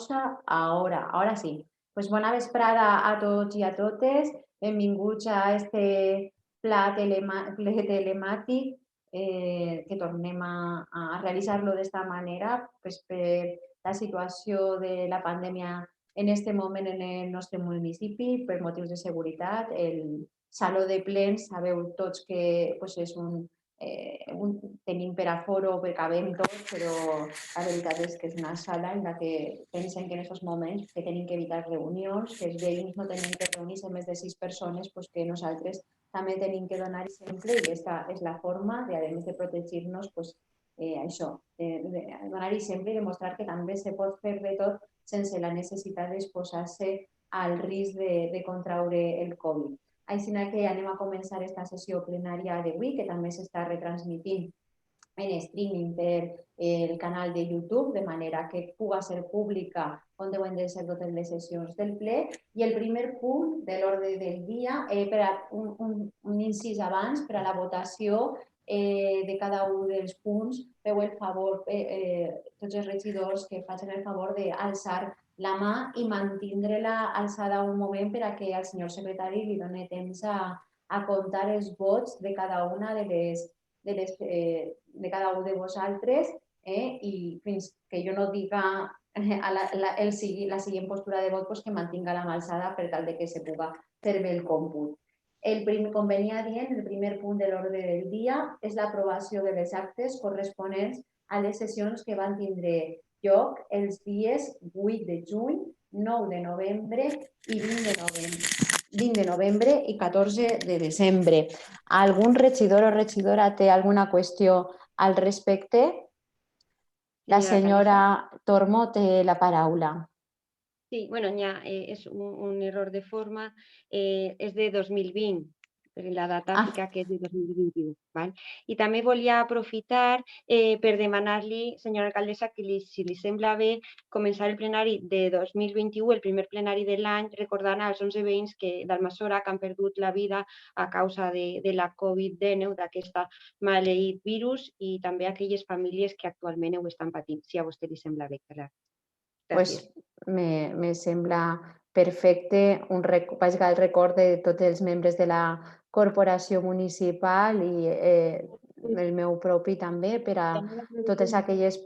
pausa ara sí. Pues bona vesprada a tots i a totes. Benvinguts a este ple telemàtic que tornem a realitzar-lo d'esta manera pues, per la situació de la pandèmia en este moment en el nostre municipi, per motius de seguretat. El saló de plens, sabeu tots que pues, és tenim per aforo, per cabem tots, però la veritat és que és una sala en la que pensen que en aquests moments que tenim que evitar reunions, que els veïns no tenen que reunir-se més de 6 persones, pues que nosaltres també tenim que donar exemple i aquesta és la forma de, a més de protegir-nos, pues, això, de donar exemple i demostrar que també se pot fer de tot sense la necessitat d'exposar-se al risc de contraure el Covid. Així que anem a començar aquesta sessió plenària d'avui, que també s'està retransmitint en streaming per el canal de YouTube, de manera que puga ser pública on deuen de ser totes les sessions del ple. I el primer punt de l'ordre del dia, per a un incís abans, per a la votació de cada un dels punts, feu el favor, tots els regidors que facin el favor d'alçar la mà i mantindre-la alçada un moment per a que al senyor secretari li doni temps a comptar els vots de cada una de cada un de vosaltres i fins que jo no diga la següent postura de vot, pues que mantinga la mà alçada per tal de que se puga fer bé el còmput. Com venia dient, el primer punt de l'ordre del dia és l'aprovació de les actes corresponents a les sessions que van tindre lloc els dies 8 de juny, 9 de novembre i 20 de novembre i 14 de desembre. ¿Algún regidor o regidora té alguna qüestió al respecte? La senyora Tormo té la paraula. Sí, bueno, ya es un error de forma, és de 2020, la data fica que és de 2021. Val? I també volia aprofitar per demanar-li, senyora alcaldessa, que si li sembla bé començar el plenari de 2021, el primer plenari de l'any, recordant als 11 veïns d'Almassora que han perdut la vida a causa de la Covid-19, d'aquesta maleït virus, i també aquelles famílies que actualment ho estan patint, si a vostè li sembla bé. Pues me sembla perfecte, vaig al record de tots els membres de la corporació municipal i el meu propi també per a totes aquelles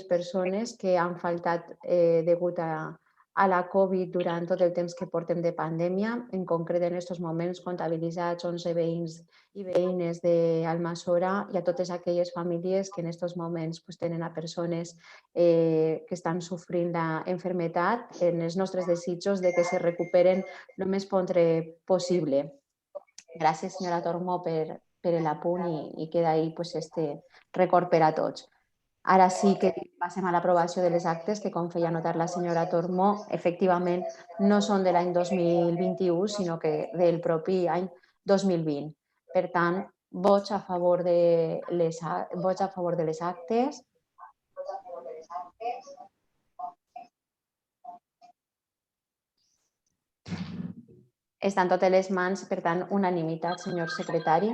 persones que han faltat degut a la Covid durant tot el temps que portem de pandèmia, en concret en aquests moments comptabilitzats 11 veïns i veïnes d'Almassora i a totes aquelles famílies que en aquests moments tenen a persones que estan sofrint la enfermetat, en els nostres desitjos de que se recuperen el més prompte possible. Gràcies, senyora Tormo, per l'apunt i queda ahí este record per a tots. Ara sí que passem a l'aprovació de les actes que, com feia notar la senyora Tormo, efectivament no són de l'any 2021, sinó que del propi any 2020. Per tant, vots a favor de les actes. Estan totes les mans, per tant, unanimitat, senyor secretari.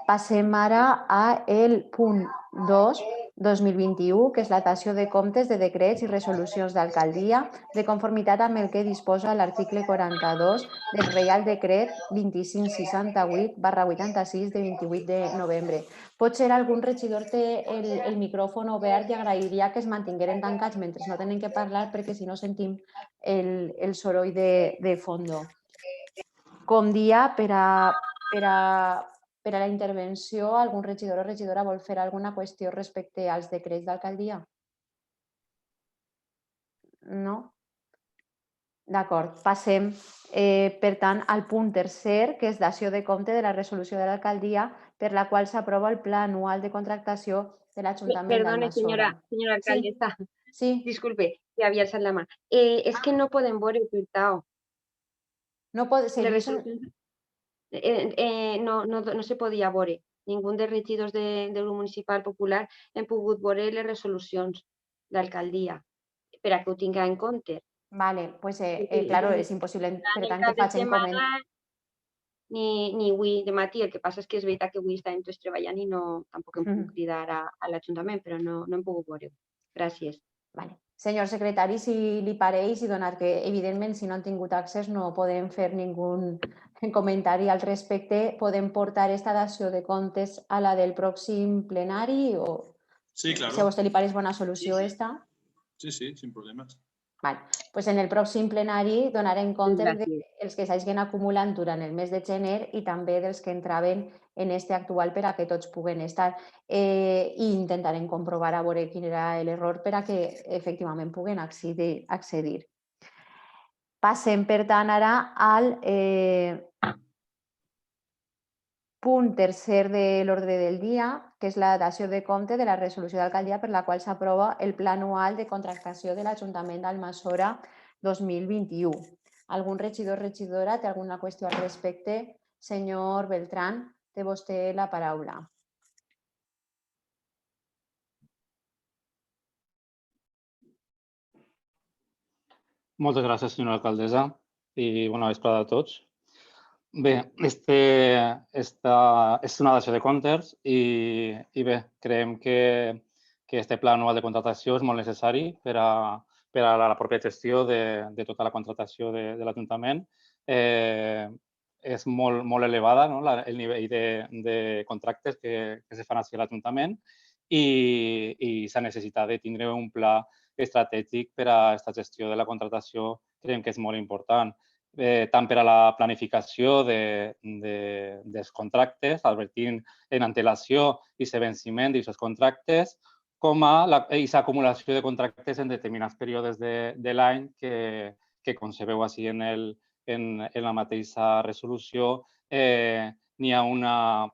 Passem ara al punt 2, 2021, que és la dació de comptes de decrets i resolucions d'alcaldia de conformitat amb el que disposa l'article 42 del Reial Decret 2568/86 de 28 de novembre. Potser algun regidor té el micròfon obert i agrairia que es mantingueren tancats mentre no tenen que parlar perquè si no sentim el soroll de fondo. Com dia, per a la intervenció, algun regidor o regidora vol fer alguna qüestió respecte als decrets d'alcaldia? No? D'acord, passem, per tant, al punt tercer, que és dació de compte de la resolució de l'alcaldia per la qual s'aprova el pla anual de contractació de l'Ajuntament Perdone, d'Almassora. senyora alcaldessa. Sí. Disculpe, que havia alçat la mà. És que no podem veure per tao. No pot ser. No se podia veure. Ningú dels regidors del grup municipal popular hem pogut veure les resolucions d'alcaldia per a que ho tinga en compte. Vale, pues claro, és impossible, per tant, que facin comentari. Ni avui de matí, el que passa és que és veritat que avui estàvem tots treballant i tampoc hem pogut cridar a l'Ajuntament, però no hem pogut veure-ho. Gràcies. Vale. Senyor secretari, si li pareix, i donat que, evidentment, si no han tingut accés no podem fer ningú comentari al respecte, podem portar esta dació de comptes a la del pròxim plenari o Sí, si a claro. vostè li pareix bona solució esta? Sí, sin problemas. Vale. Pues en el pròxim plenari donarem compte Gràcies. dels que s'hagin acumulant durant el mes de gener i també dels que entraven en este actual per a que tots puguen estar. I intentarem comprovar a veure quin era l'error per a que efectivament puguen accedir. Passem, per tant, ara al punt tercer de l'ordre del dia, que és la dació de compte de la resolució d'alcaldia per la qual s'aprova el pla anual de contractació de l'Ajuntament d'Almassora 2021. Algun regidor o regidora té alguna qüestió al respecte? Senyor Beltrán, té vostè la paraula. Moltes gràcies, senyora alcaldessa, i bona vesprada a tots. Bé, esta és una dació de comptes i bé, creiem que este pla anual de contractació és molt necessari per a la pròpia gestió de tota la contractació de l'Ajuntament. És molt elevada, no? El nivell de contractes que se fan a l'Ajuntament i s'ha necessitat de tindre un pla estratègic per a aquesta gestió de la contractació. Creiem que és molt important, tant per a la planificació dels contractes, advertint en antelació aquest venciment d'aquests contractes, com a aquesta acumulació de contractes en determinats períodes de l'any que, com se veu així en la mateixa resolució, n'hi ha una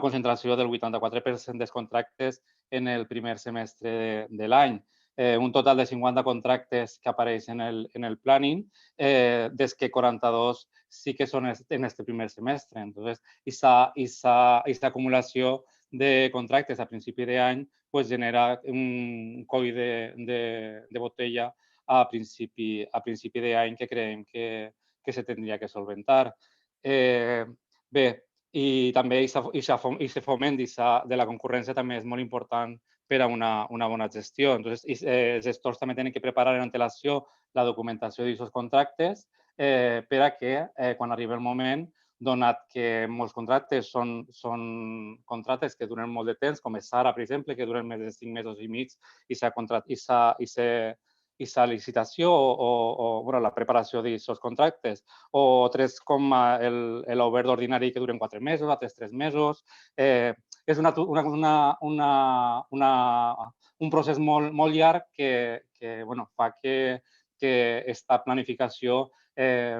concentració del 84% dels contractes en el primer semestre de l'any. Un total de 50 contractes que apareixen en el planning, des que 42 sí que són en este primer semestre. Entonces, aquesta acumulació de contractes a principi d'any genera un coll de botella a principi d'any que creiem que se tindria que solventar. Bé, i també aquest foment de la concurrència també és molt important per a una bona gestió. Entonces, els gestors també tenen que preparar en antelació la documentació d'aquests contractes per a que quan arribi el moment, donat que molts contractes són contractes que duren molt de temps, com és Sara, per exemple, que duren més de 5 mesos i mig, i aquesta licitació o la preparació d'aquests contractes, o tres com l'obert ordinari que duren 4 mesos, altres 3 mesos. És un procés molt llarg que fa que aquesta planificació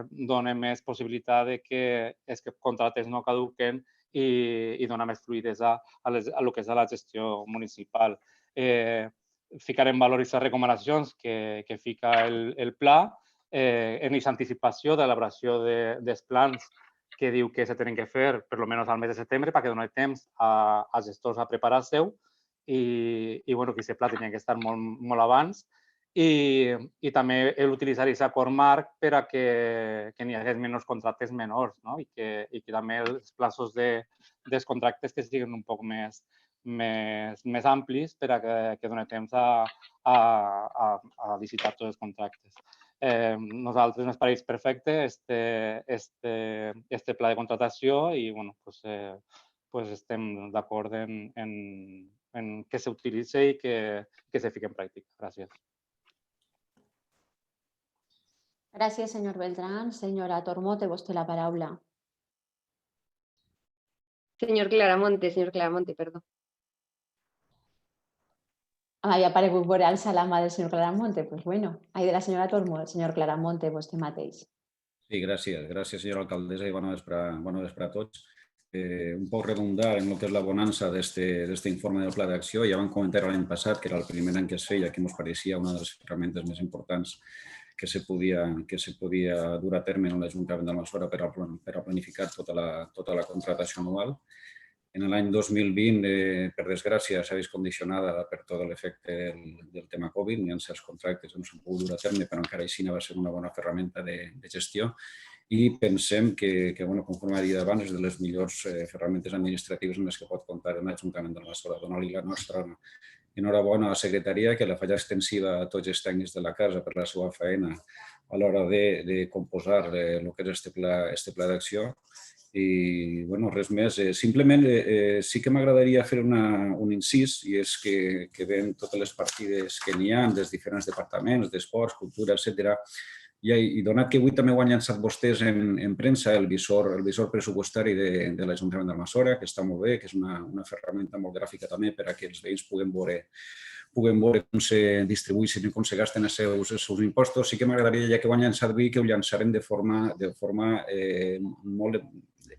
dona més possibilitat de que els contractes no caduquen i dona més fluïdesa a lo que és la gestió municipal. Ficar en valor aquestes recomanacions que fica el pla en aquesta anticipació d'elaboració dels plans que diu que se tenen que fer per almenys al mes de setembre perquè doni temps als gestors a preparar-se-ho i que aquest pla tenia que estar molt abans i també utilitzar aquest acord marc per a que n'hi hagués menys contractes menors i que també els plaços dels contractes que siguin un poc més amplis per a que doni temps a licitar tots els contractes. Nosaltres ens pareix perfecte este pla de contractació i estem d'acord en que s'utilitzi i que se fiqui en pràctica. Gràcies. Gràcies, senyor Beltrán. Senyora Tormó, té vostè la paraula. Señor Claramonte, perdó. M'havia aparegut veure alçar la mà del senyor Claramonte. Pues bueno, ahí de la senyora Tormó, el senyor Claramonte, vostè mateix. Sí, gràcies. Gràcies, senyora alcaldessa, i bona vespre a tots. Un poc redundar en el que és la bonança d'aquest informe del Pla d'Acció. Ja vam comentar l'any passat, que era el primer any que es feia, que ens pareixia una de les ferramentes més importants que se podia dur a terme en l'Ajuntament d'Almassora per a planificar tota la contractació anual. En l'any 2020, per desgràcia, s'ha vist condicionada per tot l'efecte del tema Covid. Hi ha certs contractes que no s'han pogut dur a terme, però encara així va ser una bona ferramenta de gestió. I pensem que, conforme ha dit abans, és de les millors ferramentes administratives en les que pot comptar l'Ajuntament d'Almassora. Donar-li la nostra Enhorabona a la secretaria, que la faig extensiva a tots els tècnics de la casa per la seva feina a l'hora de composar el que és este pla d'acció. I res més. Simplement sí que m'agradaria fer un incís, i és que ven totes les partides que n'hi ha dels diferents departaments, d'esports, cultura, etc. I donat que avui també ho han llançat vostès en premsa, el visor pressupostari de l'Ajuntament d'Almassora, que està molt bé, que és una ferramenta molt gràfica també per a que els veïns puguem veure com se distribueixen i com se gasten els seus impostos. Sí que m'agradaria, ja que ho han llançat avui, que ho llançarem de forma molt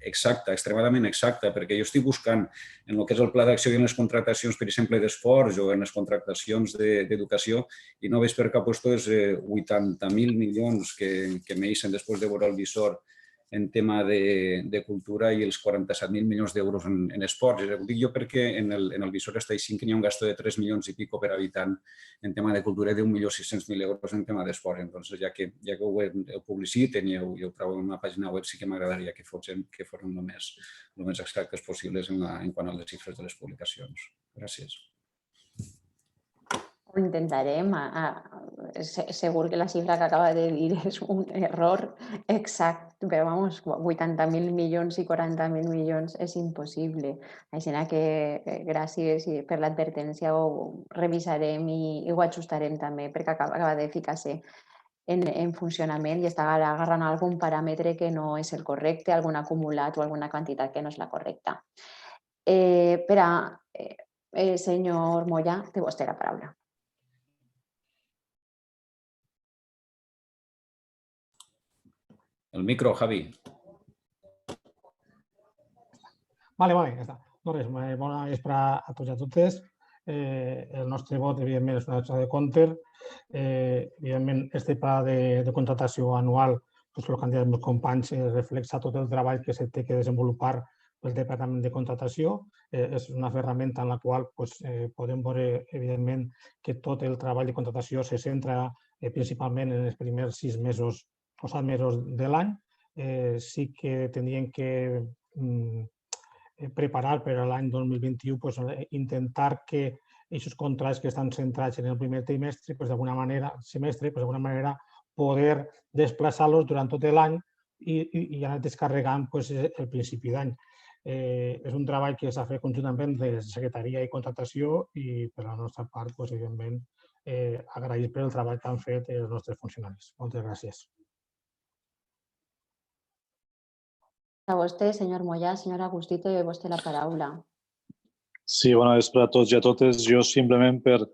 exacta, extremadament exacta, perquè jo estic buscant en el que és el pla d'acció i en les contractacions, per exemple, d'esports o en les contractacions d'educació, i no veig per cap lloc els 80.000 milions que m'eixen després de veure el visor en tema de cultura i els 47.000 milions d'euros en esports. Ho dic jo perquè en el visor està així que n'hi ha un gasto de 3 milions i pico per habitant en tema de cultura i d'1.600.000 euros en tema d'esports. Entonces, ja que ho publiciten i ho trobo en una pàgina web, sí que m'agradaria que fossin el més exactes possibles en quant a les xifres de les publicacions. Gràcies. Ho intentarem. Segur que la xifra que acaba de dir és un error exacte, però vamos, 80.000 milions i 40.000 milions és impossible. Així que gràcies per l'advertència, ho revisarem i ho ajustarem també, perquè acaba de ficar-se en funcionament i està agarrant algun paràmetre que no és el correcte, algun acumulat o alguna quantitat que no és la correcta. Senyor Moya, té vostè la paraula. El micro, Javi. Vale, ja està. No res, bona vesprada a tots i a totes. El nostre vot, evidentment, és una acció de compte. Evidentment, este pla de contratació anual, el que han dit els meus companys, reflexa tot el treball que s'ha de desenvolupar pel Departament de Contratació. És una ferramenta en la qual podem veure, evidentment, que tot el treball de contratació se centra principalment en els primers 6 mesos o 7 mesos de l'any. Sí que tindríem que preparar per a l'any 2021 intentar que aquests contrats que estan centrats en el primer trimestre, d'alguna manera, poder desplaçar-los durant tot l'any i anar descarregant el principi d'any. És un treball que s'ha fet conjuntament de Secretaria i Contratació i per la nostra part, evidentment, agrair per el treball que han fet els nostres funcionaris. Moltes gràcies. A vostè, senyor Moya, senyora Agustito, i a vostè la paraula. Sí, bona vesprada a tots i a totes. Jo simplement per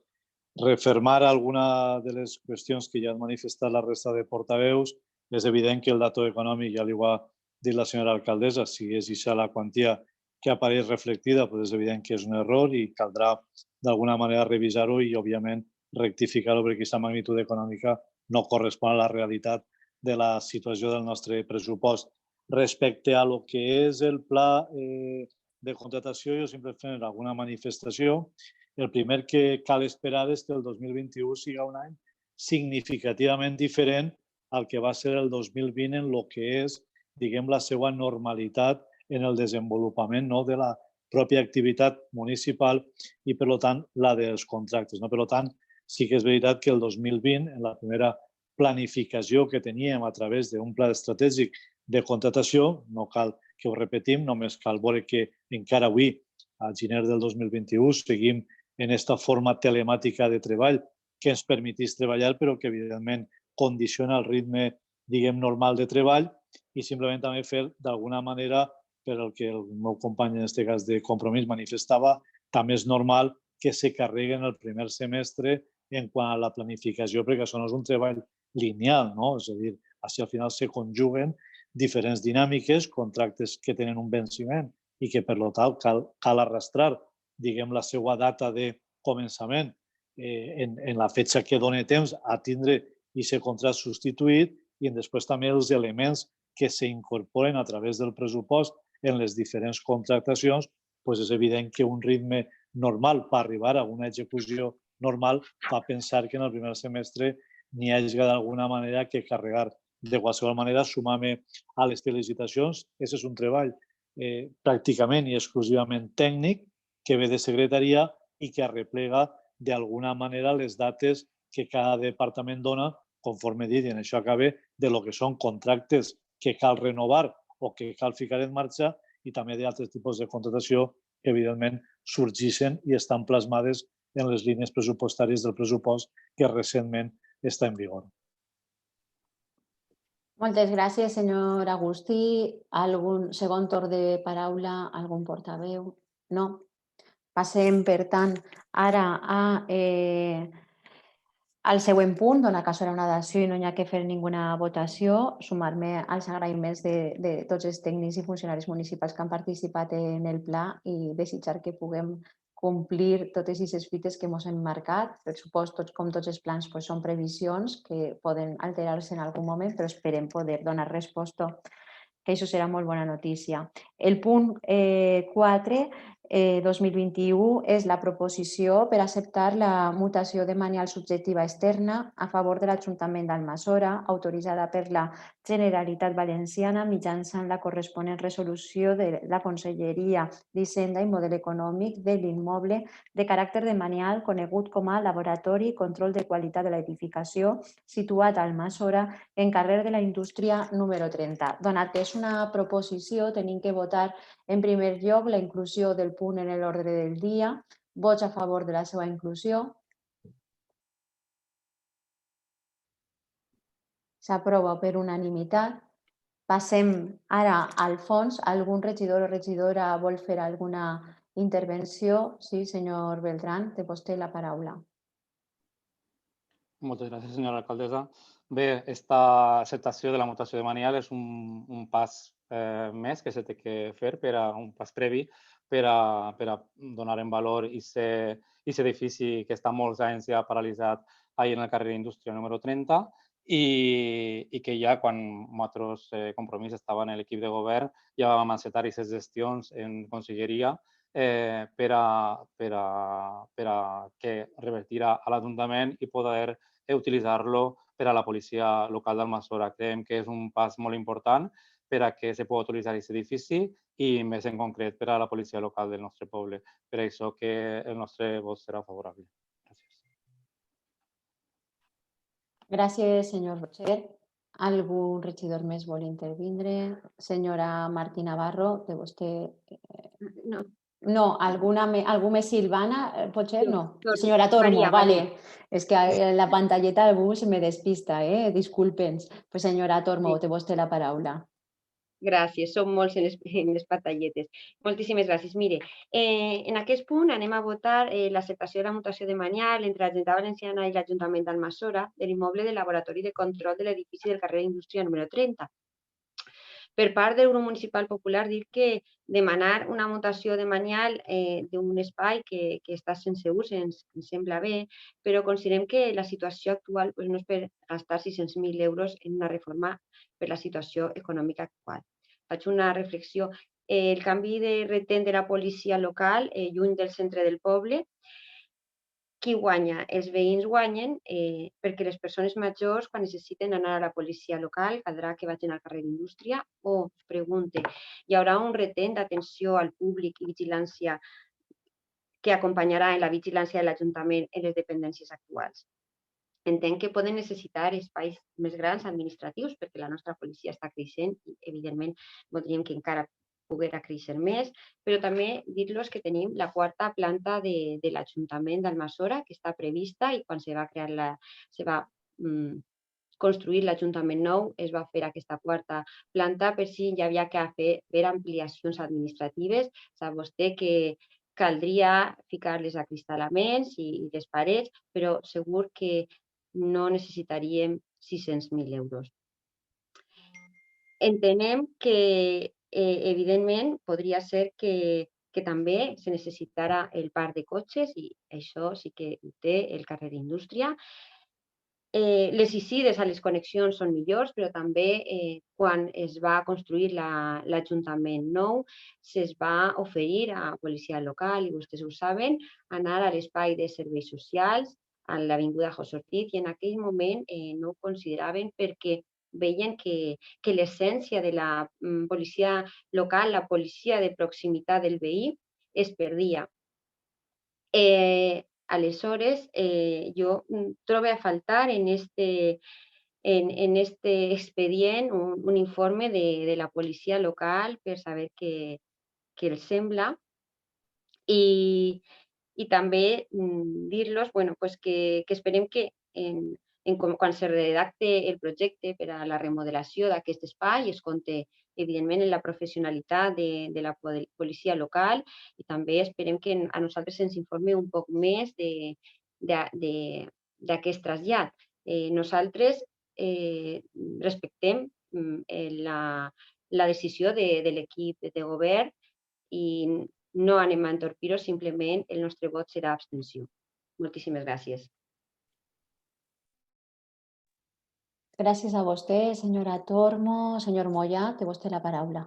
refermar alguna de les qüestions que ja han manifestat la resta de portaveus, és evident que el dato econòmic, ja li ho ha dit la senyora alcaldessa, si és aquesta la quantia que apareix reflectida, és evident que és un error i caldrà d'alguna manera revisar-ho i, òbviament, rectificar-ho perquè aquesta magnitud econòmica no correspon a la realitat de la situació del nostre pressupost. Respecte a lo que és el pla de contratació, jo sempre fem alguna manifestació. El primer que cal esperar és que el 2021 sigui un any significativament diferent al que va ser el 2020 en el que és, diguem, la seva normalitat en el desenvolupament de la pròpia activitat municipal i, per tant, la dels contractes. Per tant, sí que és veritat que el 2020, en la primera planificació que teníem a través d'un pla estratègic de contratació, no cal que ho repetim, només cal veure que encara avui, a gener del 2021, seguim en aquesta forma telemàtica de treball que ens permetís treballar, però que evidentment condiciona el ritme, diguem, normal de treball i simplement també fer d'alguna manera, per el que el meu company en aquest cas de Compromís manifestava, també és normal que se carreguen el primer semestre en quant a la planificació, perquè això no és un treball lineal, és a dir, així al final se conjuguen diferents dinàmiques, contractes que tenen un venciment i que, per tant, cal arrastrar, diguem, la seva data de començament en la fetge que doni temps a tindre aquest contracte substituït i després també els elements que s'incorporen a través del pressupost en les diferents contractacions, és evident que un ritme normal per arribar a una execució normal fa pensar que en el primer semestre n'hi hagi d'alguna manera que carregar. De qualsevol manera, sumar-me a les felicitacions. Aquest és un treball pràcticament i exclusivament tècnic que ve de secretaria i que arreplega d'alguna manera les dates que cada departament dona, conforme dit, i en això acaba, de lo que són contractes que cal renovar o que cal ficar en marxa i també d'altres tipus de contractació que, evidentment, sorgeixen i estan plasmades en les línies pressupostàries del pressupost que recentment està en vigor. Moltes gràcies, senyor Agustí. Algun segon torn de paraula? Algun portaveu? No? Passem, per tant, ara al següent punt, dona que serà una dació i no hi ha que fer ninguna votació. Sumar-me als agraïments de tots els tècnics i funcionaris municipals que han participat en el pla i desitjar que puguem complir totes aquestes fites que ens hem marcat. Per supost, com tots els plans, són previsions que poden alterar-se en algun moment, però esperem poder donar resposta, que això serà molt bona notícia. El punt 4, 2021, és la proposició per acceptar la mutació demanial subjectiva externa a favor de l'Ajuntament d'Almassora, autoritzada per la Generalitat Valenciana mitjançant la corresponent resolució de la Conselleria d'Hisenda i Model Econòmic de l'immoble de caràcter demanial conegut com a Laboratori i Control de Qualitat de l'Edificació, situat a Almassora, en carrer de la Indústria número 30. Donat que és una proposició, tenim que votar en primer lloc la inclusió del punt en l'ordre del dia. Vots a favor de la seva inclusió. S'aprova per unanimitat. Passem ara al fons. Algun regidor o regidora vol fer alguna intervenció? Sí, senyor Beltrán, té vostè la paraula. Moltes gràcies, senyora alcaldessa. Bé, aquesta acceptació de la mutació demanial és un pas més que s'ha de fer, un pas previ per a donar en valor aquest edifici que està molts anys ja paralitzat ahir en el carrer Indústria número 30 i que ja quan nosaltres Compromís estaven en l'equip de govern ja vam encetar aquestes gestions en conselleria per a que revertirà a l'Ajuntament i poder utilitzar-lo per a la policia local d'Almassora. Creiem que és un pas molt important per a que se pugui utilitzar aquest edifici i més en concret per a la policia local del nostre poble. Per això que el nostre vot serà favorable. Gràcies, senyor Rocher. Algun regidor més vol intervindre? Senyora Martí Navarro, de vostè... No, algú més Silvana? Potser no. Senyora Tormo, vale. És que la pantalleta algú se me despista, disculpens. Pues senyora Tormo, té vostè la paraula. Gràcies, som molts en les patalletes. Moltíssimes gràcies. Mire, en aquest punt anem a votar l'acceptació de la mutació demanial entre la Generalitat Valenciana i l'Ajuntament d'Almassora de l'immoble del Laboratori de Control de l'edifici del carrer Indústria número 30. Per part del grup municipal popular, dir que demanar una mutació demanial d'un espai que està sense ús ens sembla bé, però considerem que la situació actual no és per gastar 600.000 euros en una reforma per la situació econòmica actual. Faig una reflexió. El canvi de retent de la policia local lluny del centre del poble, qui guanya? Els veïns guanyen perquè les persones majors, quan necessiten anar a la policia local, caldrà que vagin al carrer d'Indústria o, pregunte, hi haurà un retent d'atenció al públic i vigilància que acompanyarà en la vigilància de l'Ajuntament en les dependències actuals. Entenc que poden necessitar espais més grans administratius perquè la nostra policia està creixent i, evidentment, voldríem que encara poguera créixer més, però també dir-los que tenim la quarta planta de l'Ajuntament d'Almassora que està prevista i quan se va construir l'Ajuntament nou es va fer aquesta quarta planta per si hi havia que fer ampliacions administratives. Sap vostè que caldria ficar les acristalaments i les parets, però segur que no necessitaríem 600.000 euros. Entenem que, evidentment, podria ser que també se necessitara el parc de cotxes i això sí que ho té el carrer d'Indústria. Les eixides a les connexions són millors, però també quan es va construir l'Ajuntament nou se'ls va oferir a policia local, i vostès ho saben, anar a l'espai de serveis socials, a l'avinguda José Ortiz, i en aquell moment no ho consideraven perquè veien que l'essència de la policia local, la policia de proximitat del veí, es perdia. Aleshores, jo trobo a faltar en este expedient un informe de la policia local per saber què els sembla i també dir-los que esperem que quan se redacte el projecte per a la remodelació d'aquest espai es compte evidentment en la professionalitat de la policia local i també esperem que a nosaltres ens informe un poc més d'aquest trasllat. Nosaltres respectem la decisió de l'equip de govern i no anem a entorpir-ho, simplement el nostre vot serà abstenció. Moltíssimes gràcies. Gràcies a vostè, senyora Tormo. Senyor Moya, té vostè la paraula.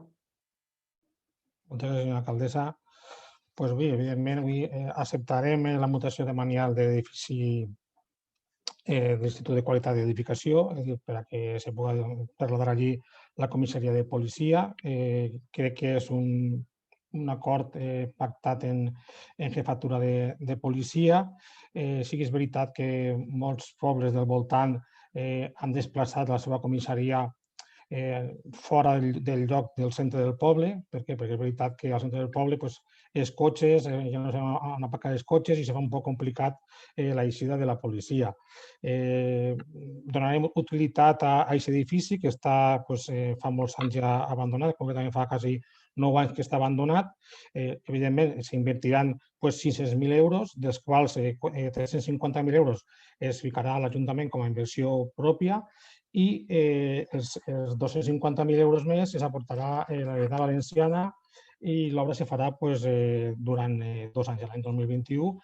Moltes gràcies, senyora alcaldessa. Doncs bé, evidentment, avui acceptarem la mutació de manial de l'edifici de l'Institut de Qualitat d'Edificació, per a que se pugui trasladar allí la comissaria de policia. Crec que és un acord pactat en jefatura de policia. Sí que és veritat que molts pobles del voltant han desplaçat la seva comissaria fora del lloc del centre del poble. Per què? Perquè és veritat que al centre del poble els cotxes, ja no s'han aparcat els cotxes i se fa un poc complicat l'eixida de la policia. Donarem utilitat a aquest edifici que està fa molts anys ja abandonat, concretament fa quasi 9 anys que està abandonat. Evidentment, s'invertiran 600.000 euros, dels quals 350.000 euros es ficarà a l'Ajuntament com a inversió pròpia i els 250.000 euros més es aportarà a la Generalitat Valenciana i l'obra se farà durant 2 anys, l'any 2021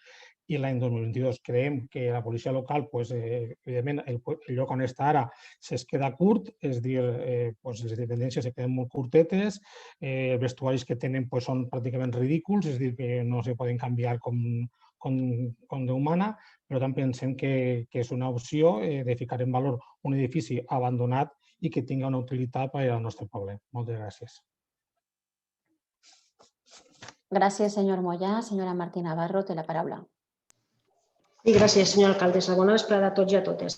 i l'any 2022. Creiem que la policia local, evidentment, el lloc on està ara es queda curt, és a dir, les dependències es queden molt curtetes, els vestuaris que tenen són pràcticament ridículs, és a dir, que no se poden canviar com Déu mana, però també pensem que és una opció de ficar en valor un edifici abandonat i que tingui una utilitat per al nostre poble. Moltes gràcies. Gràcies, senyor Moya. Senyora Martí Navarro, té la paraula. Sí, gràcies, senyora alcaldessa. Bona vesprada a tots i a totes.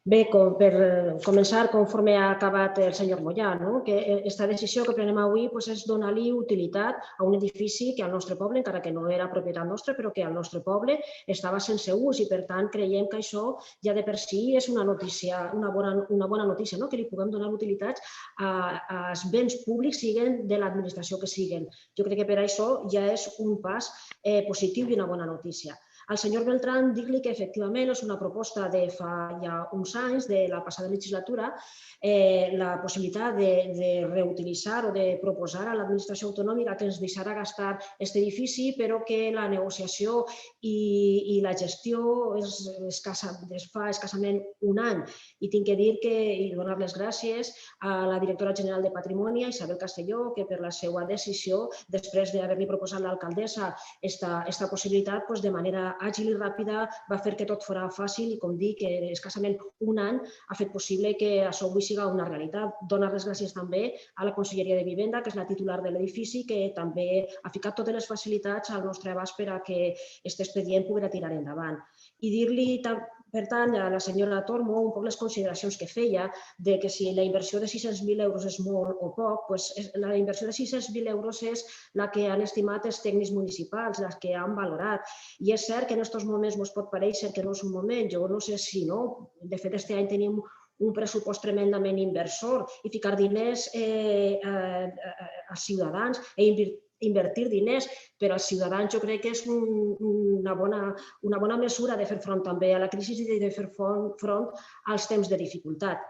Bé, per començar, conforme ha acabat el senyor Moya, que aquesta decisió que prenem avui és donar-li utilitat a un edifici que al nostre poble, encara que no era propietat nostra, però que al nostre poble estava sense ús i, per tant, creiem que això ja de per si és una notícia, una bona notícia, que li puguem donar utilitats als béns públics, siguen de l'administració que siguen. Jo crec que per això ja és un pas positiu i una bona notícia. Al senyor Beltrán dir-li que efectivament és una proposta de fa ja uns anys, de la passada legislatura, la possibilitat de reutilitzar o de proposar a l'administració autonòmica que ens deixarà gastar aquest edifici, però que la negociació i la gestió es fa escassament un any. I tinc que dir i donar les gràcies a la directora general de Patrimoni, Isabel Castelló, que per la seva decisió, després d'haver-li proposat l'alcaldessa aquesta possibilitat, de manera àgil i ràpida va fer que tot fos fàcil i, com dic, escassament un any ha fet possible que això avui sigui una realitat. Donar les gràcies també a la Conselleria de Vivenda, que és la titular de l'edifici, que també ha ficat totes les facilitats al nostre abast per a que aquest expedient pugui tirar endavant. I dir-li, per tant, a la senyora Tormo un poc les consideracions que feia de que si la inversió de 600.000 euros és molt o poc, la inversió de 600.000 euros és la que han estimat els tècnics municipals, les que han valorat. I és cert que en aquests moments ens pot parèixer que no és un moment, jo no sé si no, de fet aquest any tenim un pressupost tremendament inversor i ficar diners als ciutadans i invertir diners per als ciutadans jo crec que és una bona mesura de fer front també a la crisi i de fer front als temps de dificultat.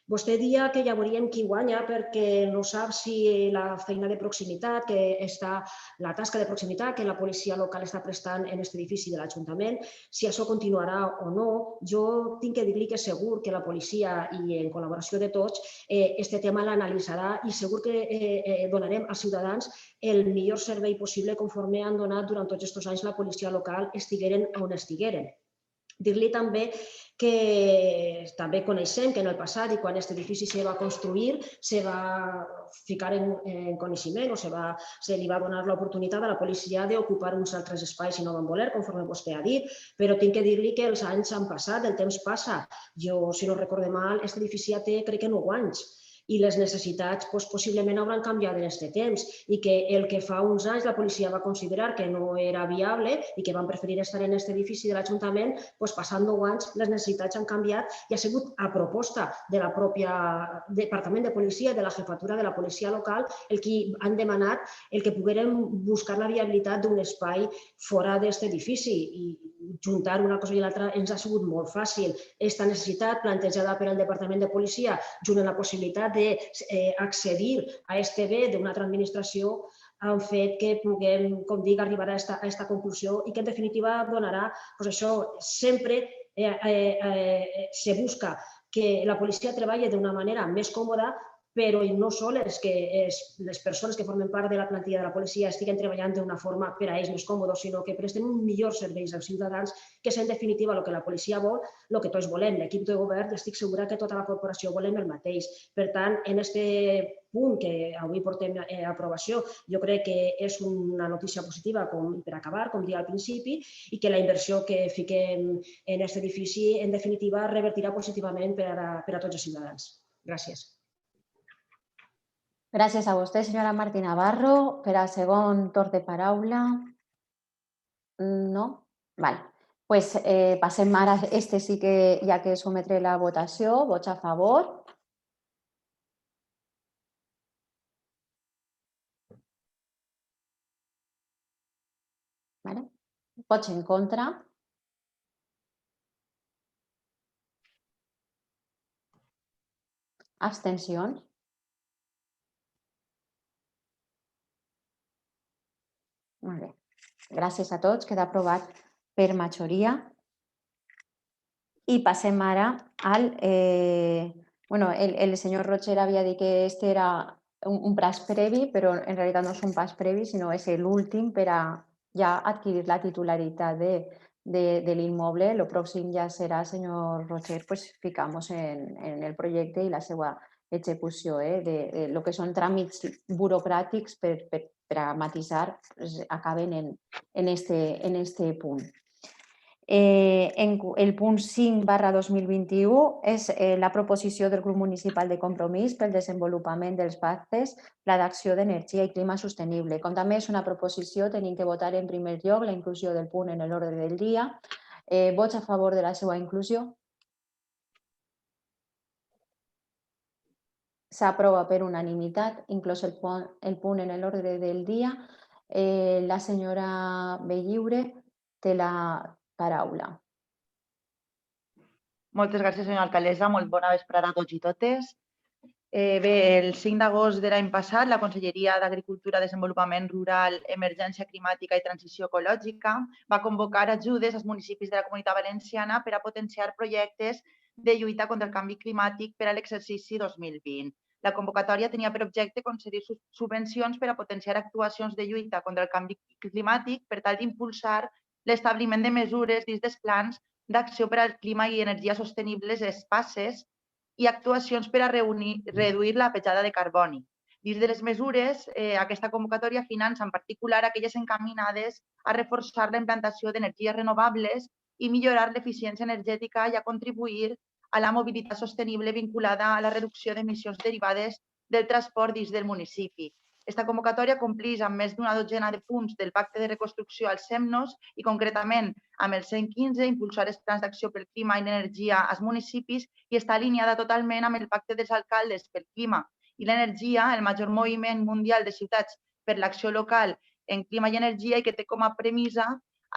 Vostè dia que ja veuríem qui guanya perquè no sap si la feina de proximitat, la tasca de proximitat que la policia local està prestant en aquest edifici de l'Ajuntament, si això continuarà o no. Jo tinc que dir-li que segur que la policia i en col·laboració de tots aquest tema l'analitzarà i segur que donarem als ciutadans el millor servei possible conforme han donat durant tots aquests anys la policia local estigueren on estigueren. Dir-li també que també coneixem que en el passat i quan aquest edifici se va construir se va ficar en coneixement o se li va donar l'oportunitat a la policia d'ocupar uns altres espais i no van voler, conforme vostè ha dit, però tinc que dir-li que els anys han passat, el temps passa. Jo, si no recorde mal, aquest edifici ja té, crec que 9 anys, i les necessitats possiblement hauran canviat en aquest temps i que el que fa uns anys la policia va considerar que no era viable i que van preferir estar en aquest edifici de l'Ajuntament, passant 9 anys les necessitats han canviat i ha sigut a proposta de la pròpia Departament de Policia, de la jefatura de la policia local, el que han demanat el que poguérem buscar la viabilitat d'un espai fora d'aquest edifici i juntar una cosa i l'altra ens ha sigut molt fàcil. Aquesta necessitat plantejada per el Departament de Policia junt amb la possibilitat d'accedir a este bé d'una altra administració han fet que puguem, com dic, arribar a aquesta conclusió i que en definitiva donarà, doncs això, sempre se busca que la policia treballi d'una manera més còmoda, però no sols que les persones que formen part de la plantilla de la policia estiguen treballant d'una forma per a ells més còmoda, sinó que presten un millor servei als ciutadans, que és en definitiva el que la policia vol, el que tots volem. L'equip de govern, estic segura que tota la corporació volem el mateix. Per tant, en aquest punt que avui portem a aprovació, jo crec que és una notícia positiva per acabar, com deia al principi, i que la inversió que fiquem en aquest edifici, en definitiva, revertirà positivament per a tots els ciutadans. Gràcies. Gràcies a vostè, senyora Martí Navarro. Per al segon torn de paraula. No? Val. Doncs passem ara, este sí que ja que sometré la votació, vots a favor. Vots en contra. Abstencions. Molt bé. Gràcies a tots. Queda aprovat per majoria. I passem ara al... el senyor Rocher havia dit que este era un pas previ, però en realitat no és un pas previ, sinó és l'últim per a ja adquirir la titularitat de l'immoble. El pròxim ja serà, senyor Rocher, ficar-nos en el projecte i la seva execució. De lo que són tràmits burocràtics per a matisar acaben en este punt. El punt 5/2021 és la proposició del grup municipal de Compromís pel desenvolupament dels pactes, Pla d'acció d'energia i clima sostenible. Com també és una proposició, tenim que votar en primer lloc la inclusió del punt en l'ordre del dia. Vots a favor de la seva inclusió? S'aprova per unanimitat, inclòs el punt en l'ordre del dia. La senyora Bellliure té la paraula. Moltes gràcies, senyora alcaldessa. Molt bona vesprada a tots i totes. Bé, el 5 d'agost de l'any passat, la Conselleria d'Agricultura, Desenvolupament Rural, Emergència Climàtica i Transició Ecològica va convocar ajudes als municipis de la Comunitat Valenciana per a potenciar projectes de lluita contra el canvi climàtic per a l'exercici 2020. La convocatòria tenia per objecte concedir subvencions per a potenciar actuacions de lluita contra el canvi climàtic per tal d'impulsar l'establiment de mesures dins dels plans d'acció per al clima i energia sostenibles espaces i actuacions per a reduir la petjada de carboni. Dins de les mesures, aquesta convocatòria finança en particular aquelles encaminades a reforçar la implantació d'energies renovables i millorar l'eficiència energètica i a contribuir a la mobilitat sostenible vinculada a la reducció d'emissions derivades del transport dins del municipi. Aquesta convocatòria compleix amb més d'una dotzena de punts del Pacte de Reconstrucció al SEMNOS i concretament amb el 115, impulsar els plans d'acció pel clima i l'energia als municipis i està alineada totalment amb el Pacte dels Alcaldes pel clima i l'energia, el major moviment mundial de ciutats per l'acció local en clima i energia i que té com a premissa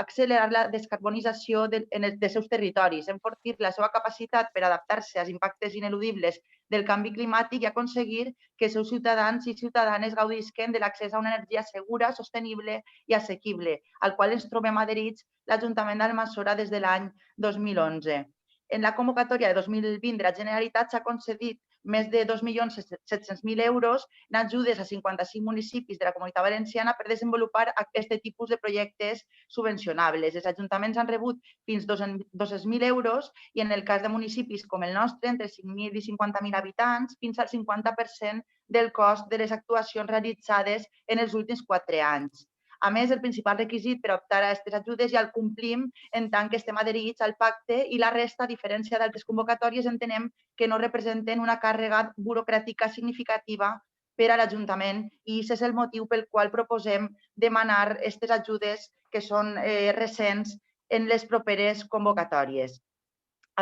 accelerar la descarbonització dels seus territoris, enfortir la seva capacitat per adaptar-se als impactes ineludibles del canvi climàtic i aconseguir que els seus ciutadans i ciutadanes gaudisquen de l'accés a una energia segura, sostenible i assequible, al qual ens trobem adherits l'Ajuntament d'Almassora des de l'any 2011. En la convocatòria de 2020 de la Generalitat s'ha concedit més de 2.700.000 euros en ajudes a 55 municipis de la Comunitat Valenciana per desenvolupar aquest tipus de projectes subvencionables. Els ajuntaments han rebut fins a 200.000 euros i en el cas de municipis com el nostre, entre 5.000 i 50.000 habitants, fins al 50% del cost de les actuacions realitzades en els últims 4 anys. A més, el principal requisit per optar a aquestes ajudes ja el complim en tant que estem adherits al pacte i la resta, a diferència d'altres convocatòries, entenem que no representen una càrrega burocràtica significativa per a l'Ajuntament i aquest és el motiu pel qual proposem demanar aquestes ajudes que són recents en les properes convocatòries.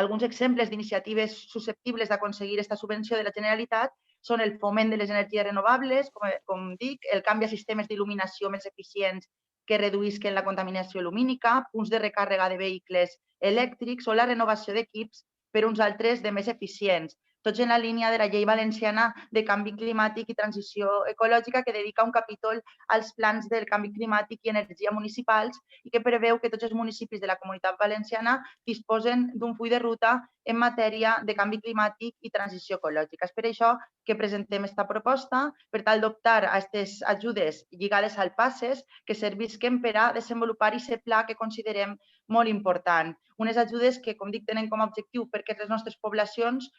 Alguns exemples d'iniciatives susceptibles d'aconseguir aquesta subvenció de la Generalitat són el foment de les energies renovables, com dic, el canvi a sistemes d'il·luminació més eficients que reduïsquen la contaminació lumínica, punts de recàrrega de vehicles elèctrics o la renovació d'equips per uns altres de més eficients, tots en la línia de la Llei Valenciana de Canvi Climàtic i Transició Ecològica, que dedica un capítol als plans del canvi climàtic i energia municipals i que preveu que tots els municipis de la Comunitat Valenciana disposen d'un full de ruta en matèria de canvi climàtic i transició ecològica. És per això que presentem aquesta proposta per tal d'optar a aquestes ajudes lligades al PASSES que servisquen per a desenvolupar aquest pla que considerem molt important. Unes ajudes que, com dic, tenen com a objectiu perquè les nostres poblacions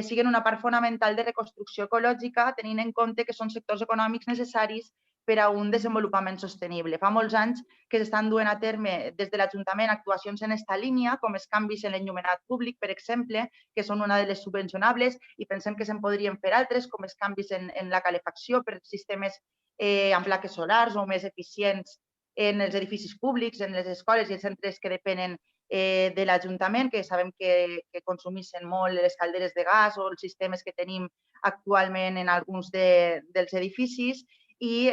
siguin una part fonamental de reconstrucció ecològica, tenint en compte que són sectors econòmics necessaris per a un desenvolupament sostenible. Fa molts anys que s'estan duent a terme des de l'Ajuntament actuacions en aquesta línia, com els canvis en l'enllumenat públic, per exemple, que són una de les subvencionables i pensem que se'n podrien fer altres, com els canvis en la calefacció per sistemes amb plaques solars o més eficients en els edificis públics, en les escoles i els centres que depenen de l'Ajuntament, que sabem que consumissin molt les calderes de gas o els sistemes que tenim actualment en alguns dels edificis i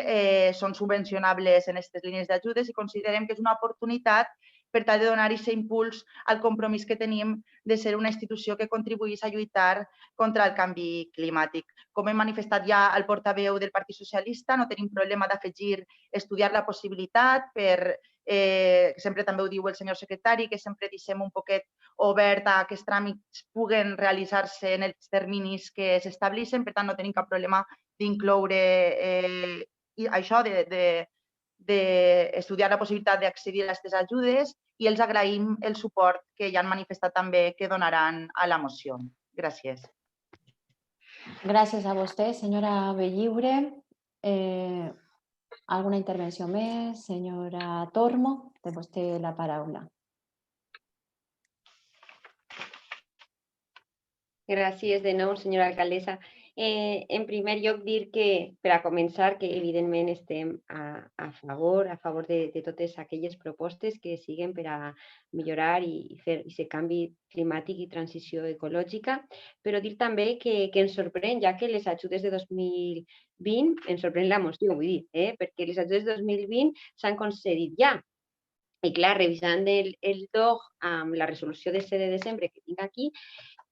són subvencionables en aquestes línies d'ajudes i considerem que és una oportunitat per tal de donar aquest impuls al compromís que tenim de ser una institució que contribuís a lluitar contra el canvi climàtic. Com hem manifestat ja al portaveu del Partit Socialista, no tenim problema d'afegir estudiar la possibilitat per sempre també ho diu el senyor secretari, que sempre deixem un poquet obert a que els tràmits puguen realitzar-se en els terminis que s'estableixen, per tant no tenim cap problema d'incloure això, d'estudiar la possibilitat d'accedir a aquestes ajudes i els agraïm el suport que ja han manifestat també que donaran a la moció. Gràcies. Gràcies a vostè, senyora Bellliure. ¿Alguna intervenció més? Senyora Tormo, té vostè la paraula. Gràcies de nou, senyora alcaldessa. En primer lloc, dir que, per a començar, que evidentment estem a favor de totes aquelles propostes que siguen per a millorar i fer aquest canvi climàtic i transició ecològica, però dir també que ens sorprèn, ja que les ajudes de 2020, ens sorprèn la moció, vull dir, perquè les ajudes de 2020 s'han concedit ja. I clar, revisant el DOC amb la resolució de 7 de desembre que tinc aquí,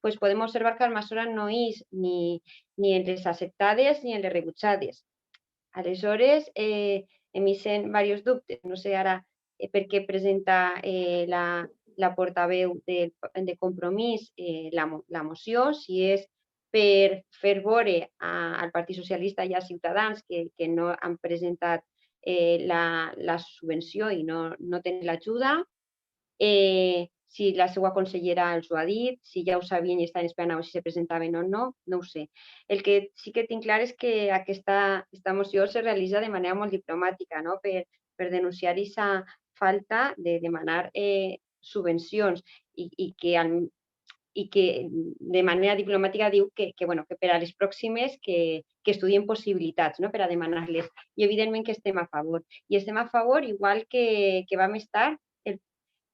pues podem observar que Almassora no és ni en les acceptades ni en les rebutjades. Aleshores, emisen diversos dubtes. No sé ara per què presenta la portaveu de Compromís la moció, si és per fer veure al Partit Socialista i a Ciutadans que no han presentat la subvenció i no tenen l'ajuda, si la seva consellera els ho ha dit, si ja ho sabien i estan esperant a veure si se presentaven o no, no ho sé. El que sí que tinc clar és que aquesta moció se realitza de manera molt diplomàtica, per denunciar aquesta falta de demanar subvencions i que de manera diplomàtica diu que per a les pròximes que estudien possibilitats per a demanar-les. I evidentment que estem a favor. I estem a favor, igual que vam estar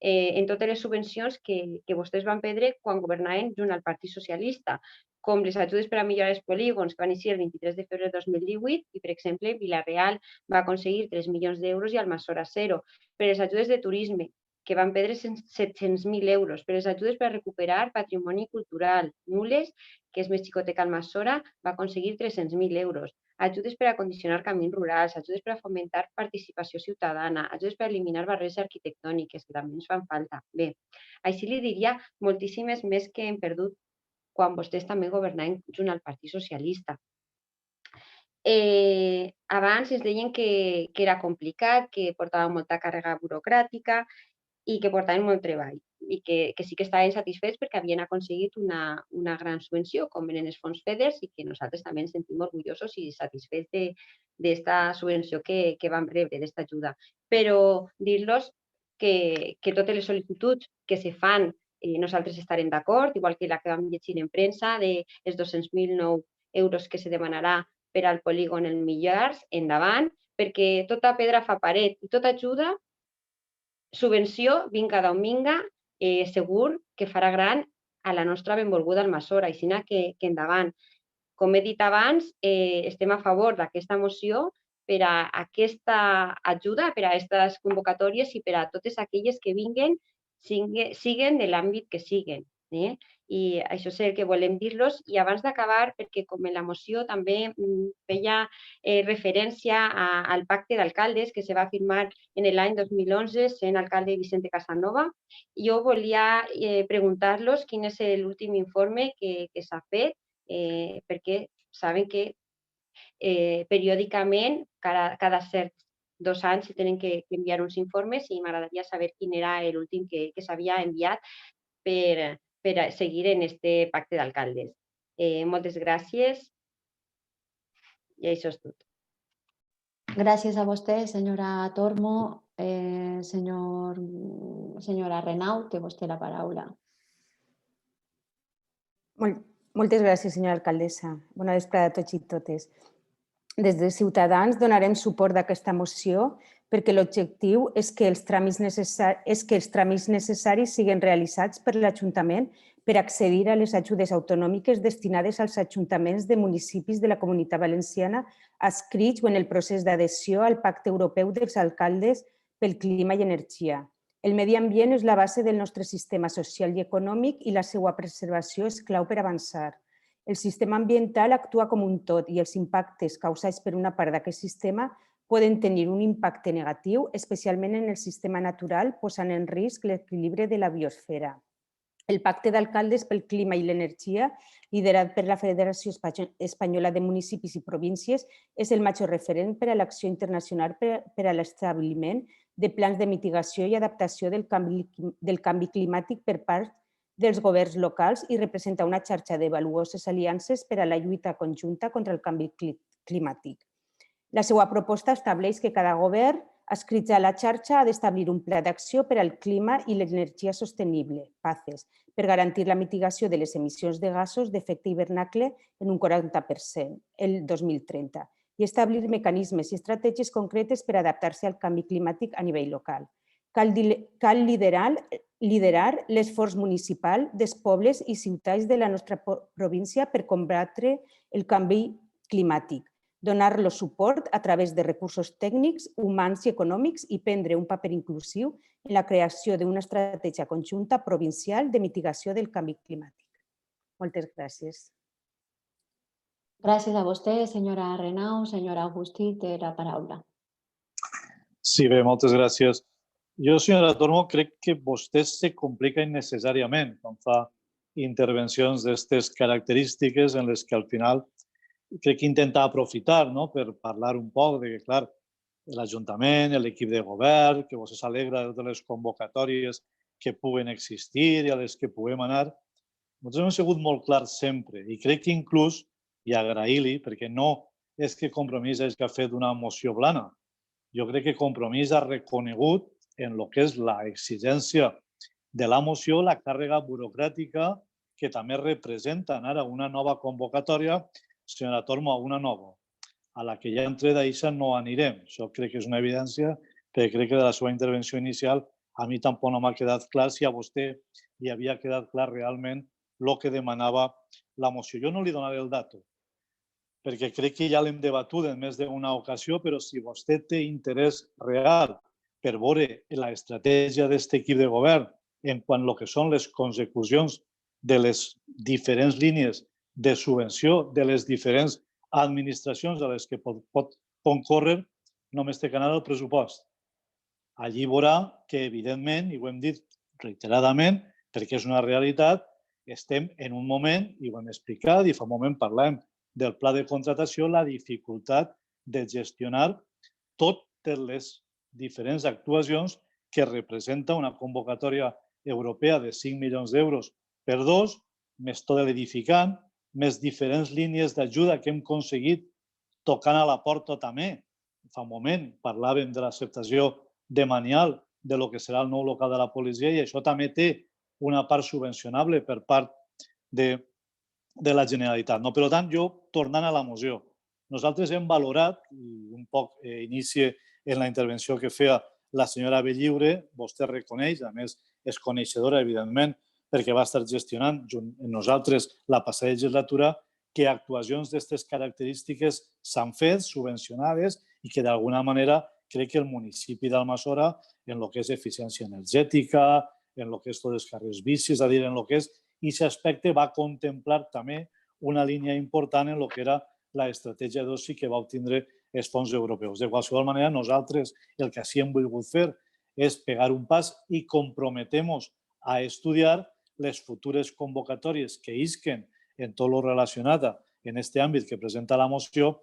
en totes les subvencions que vostès van perdre quan governaven junt al Partit Socialista, com les ajudes per a millorar els polígons que van iniciar el 23 de febrer de 2018 i, per exemple, Vila-real va aconseguir 3 milions d'euros i Almassora 0. Per les ajudes de turisme, que van perdre 700.000 euros. Per les ajudes per a recuperar patrimoni cultural, Nules, que és més xicotet que Almassora, va aconseguir 300.000 euros. Ajudes per a condicionar camins rurals, ajudes per a fomentar participació ciutadana, ajudes per a eliminar barreres arquitectòniques, que també ens fan falta. Bé, així li diria moltíssimes més que hem perdut quan vostès també governaven junt al Partit Socialista. Abans ens deien que era complicat, que portava molta càrrega burocràtica i que portaven molt treball i que sí que estaven satisfets perquè havien aconseguit una gran subvenció, com eren els fons FEDER, i que nosaltres també ens sentim orgullosos i satisfets d'esta subvenció que vam rebre, d'esta ajuda. Però dir-los que totes les sol·licituds que se fan nosaltres estarem d'acord, igual que la que vam llegir en premsa, dels 200.000 euros que se demanarà per al polígon El Millars, endavant, perquè tota pedra fa paret i tota ajuda, subvenció, vinga d'on vinga, segur que farà gran a la nostra benvolguda Almassora, així que endavant. Com he dit abans, estem a favor d'aquesta moció per a aquesta ajuda, per a aquestes convocatòries i per a totes aquelles que vinguen, siguen de l'àmbit que siguen. I això és el que volem dir-los. I abans d'acabar, perquè com en la moció també feia referència al pacte d'alcaldes que se va firmar en l'any 2011 sent alcalde Vicente Casanova, jo volia preguntar-los quin és l'últim informe que s'ha fet, perquè saben que periòdicament, cada certs 2 anys, se tenen que enviar uns informes i m'agradaria saber quin era l'últim que s'havia enviat per seguir en este pacte d'alcaldes. Moltes gràcies i això és tot. Gràcies a vostè, senyora Tormo. Senyora Renau, té vostè la paraula. Moltes gràcies, senyora alcaldessa. Bona vesprada a tots i totes. Des de Ciutadans donarem suport a aquesta moció perquè l'objectiu és que els tràmits necessaris siguin realitzats per l'Ajuntament per accedir a les ajudes autonòmiques destinades als ajuntaments de municipis de la Comunitat Valenciana adscrits o en el procés d'adhesió al Pacte Europeu dels Alcaldes pel Clima i Energia. El medi ambient és la base del nostre sistema social i econòmic i la seva preservació és clau per avançar. El sistema ambiental actua com un tot i els impactes causats per una part d'aquest sistema poden tenir un impacte negatiu, especialment en el sistema natural, posant en risc l'equilibri de la biosfera. El Pacte d'Alcaldes pel Clima i l'Energia, liderat per la Federació Espanyola de Municipis i Províncies, és el major referent per a l'acció internacional per a l'establiment de plans de mitigació i adaptació del canvi climàtic per part dels governs locals i representa una xarxa de valuoses aliances per a la lluita conjunta contra el canvi climàtic. La seva proposta estableix que cada govern adscrit a la xarxa ha d'establir un pla d'acció per al clima i l'energia sostenible, PACES, per garantir la mitigació de les emissions de gasos d'efecte hivernacle en un 40% el 2030 i establir mecanismes i estratègies concretes per adaptar-se al canvi climàtic a nivell local. Cal liderar l'esforç municipal dels pobles i ciutats de la nostra província per combatre el canvi climàtic, donar-los suport a través de recursos tècnics, humans i econòmics i prendre un paper inclusiu en la creació d'una estratègia conjunta provincial de mitigació del canvi climàtic. Moltes gràcies. Gràcies a vostè, senyora Renau. Senyora Agustí, té la paraula. Sí, bé, moltes gràcies. Jo, senyora Tormo, crec que vostè se complica innecessàriament quan fa intervencions d'aquestes característiques en les que al final crec que intenta aprofitar per parlar un poc de que, clar, l'Ajuntament, l'equip de govern, que vostè s'alegra de totes les convocatòries que puguen existir i a les que puguem anar. Nosaltres hem sigut molt clars sempre i crec que inclús, i agrair-li, perquè no és que Compromís hagi fet una moció blana. Jo crec que Compromís ha reconegut en el que és l'exigència de la moció la càrrega burocràtica que també representa ara una nova convocatòria, senyora Tormo, una nova, a la que ja entre d'això no anirem. Això crec que és una evidència, perquè crec que de la seva intervenció inicial a mi tampoc no m'ha quedat clar si a vostè li havia quedat clar realment el que demanava la moció. Jo no li donaré el dato, perquè crec que ja l'hem debatut en més d'una ocasió, però si vostè té interès real per veure l'estratègia d'aquest equip de govern en quant a que són les consecucions de les diferents línies de subvenció de les diferents administracions a les que pot concórrer, només té que anar al pressupost. Allí veurà que, evidentment, i ho hem dit reiteradament, perquè és una realitat, estem en un moment, i ho hem explicat, i fa un moment parlàvem del pla de contratació, la dificultat de gestionar totes les diferents actuacions que representa una convocatòria europea de 5 milions d'euros per 2, més tot l'edificant, més diferents línies d'ajuda que hem aconseguit tocant a la porta també. Fa un moment parlàvem de l'acceptació de Manial de lo que serà el nou local de la policia i això també té una part subvencionable per part de la Generalitat. Per tant, jo, tornant a la moció, nosaltres hem valorat, i un poc inicie en la intervenció que feia la senyora Bellliure, vostè reconeix, a més és coneixedora, evidentment, perquè va estar gestionant junt amb nosaltres la passada legislatura, que actuacions d'aquestes característiques s'han fet, subvencionades, i que d'alguna manera crec que el municipi d'Almassora, en el que és eficiència energètica, en el que és tots els carrers bicis, és a dir, en el que és aquest aspecte, va contemplar també una línia important en el que era l'estratègia d'oci que va obtindre els fons europeus. De qualsevol manera, nosaltres el que sí hem volgut fer és pegar un pas i comprometem-nos a estudiar les futures convocatòries que isquen en tot el relacionat en aquest àmbit que presenta la moció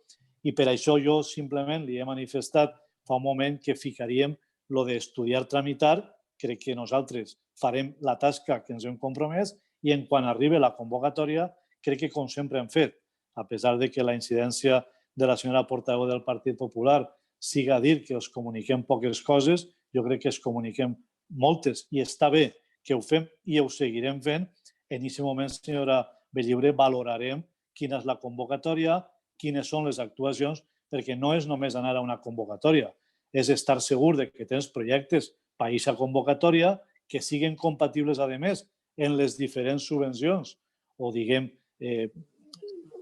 i per això jo simplement li he manifestat fa un moment que ficaríem el d'estudiar, tramitar. Crec que nosaltres farem la tasca que ens hem compromès i en quan arribi la convocatòria, crec que com sempre hem fet, a pesar de que la incidència de la senyora portaveu del Partit Popular siga dir que els comuniquem poques coses, jo crec que es comuniquem moltes i està bé que ho fem i ho seguirem fent. En aquest moment, senyora Bellliure, valorarem quina és la convocatòria, quines són les actuacions, perquè no és només anar a una convocatòria, és estar segur que tens projectes per a aquesta convocatòria que siguin compatibles, a més, en les diferents subvencions o, diguem,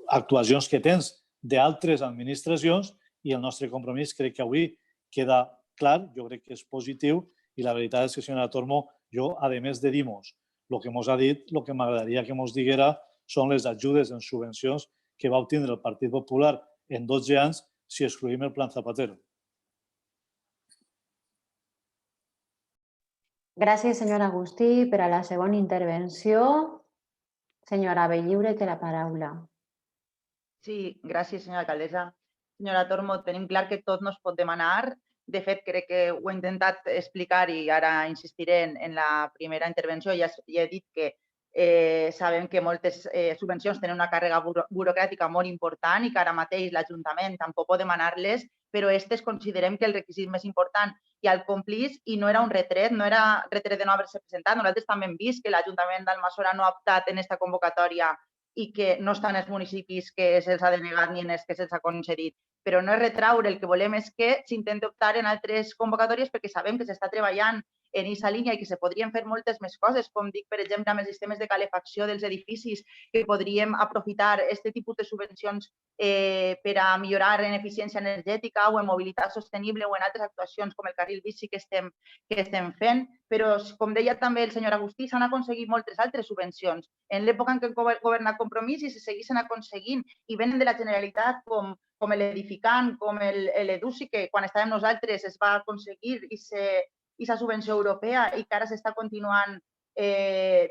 actuacions que tens d'altres administracions i el nostre compromís crec que avui queda clar, jo crec que és positiu i la veritat és que, senyora Tormo, jo, a més de dir-nos el que ens ha dit, el que m'agradaria que ens diguera són les ajudes en subvencions que va obtindre el Partit Popular en 12 anys si excluïm el Plan Zapatero. Gràcies, senyor Agustí, per a la segona intervenció. Senyora Bellliure, té la paraula. Sí, gràcies, senyora alcaldessa. Senyora Tormo, tenim clar que tot no es pot demanar. De fet, crec que ho he intentat explicar i ara insistiré en la primera intervenció. Ja he dit que sabem que moltes subvencions tenen una càrrega burocràtica molt important i que ara mateix l'Ajuntament tampoc pot demanar-les, però aquestes considerem que el requisit més important ja el complís i no era un retret, no era retret de no haver-se presentat. Nosaltres també hem vist que l'Ajuntament d'Almassora no ha optat en aquesta convocatòria i que no estan els municipis que se'ls ha denegat ni en els que se'ls ha concedit. Però no és retraure, el que volem és que s'intenti optar en altres convocatòries perquè sabem que s'està treballant en aquesta línia i que se podrien fer moltes més coses, com dic, per exemple, amb els sistemes de calefacció dels edificis, que podríem aprofitar aquest tipus de subvencions per a millorar en eficiència energètica o en mobilitat sostenible o en altres actuacions com el carril bici que estem fent. Però, com deia també el senyor Agustí, s'han aconseguit moltes altres subvencions. En l'època en què governa Compromís i se segueixen aconseguint i venen de la Generalitat com l'edificant, com l'EDUSI, que quan estàvem nosaltres es va aconseguir aquesta subvenció europea i que ara s'està continuant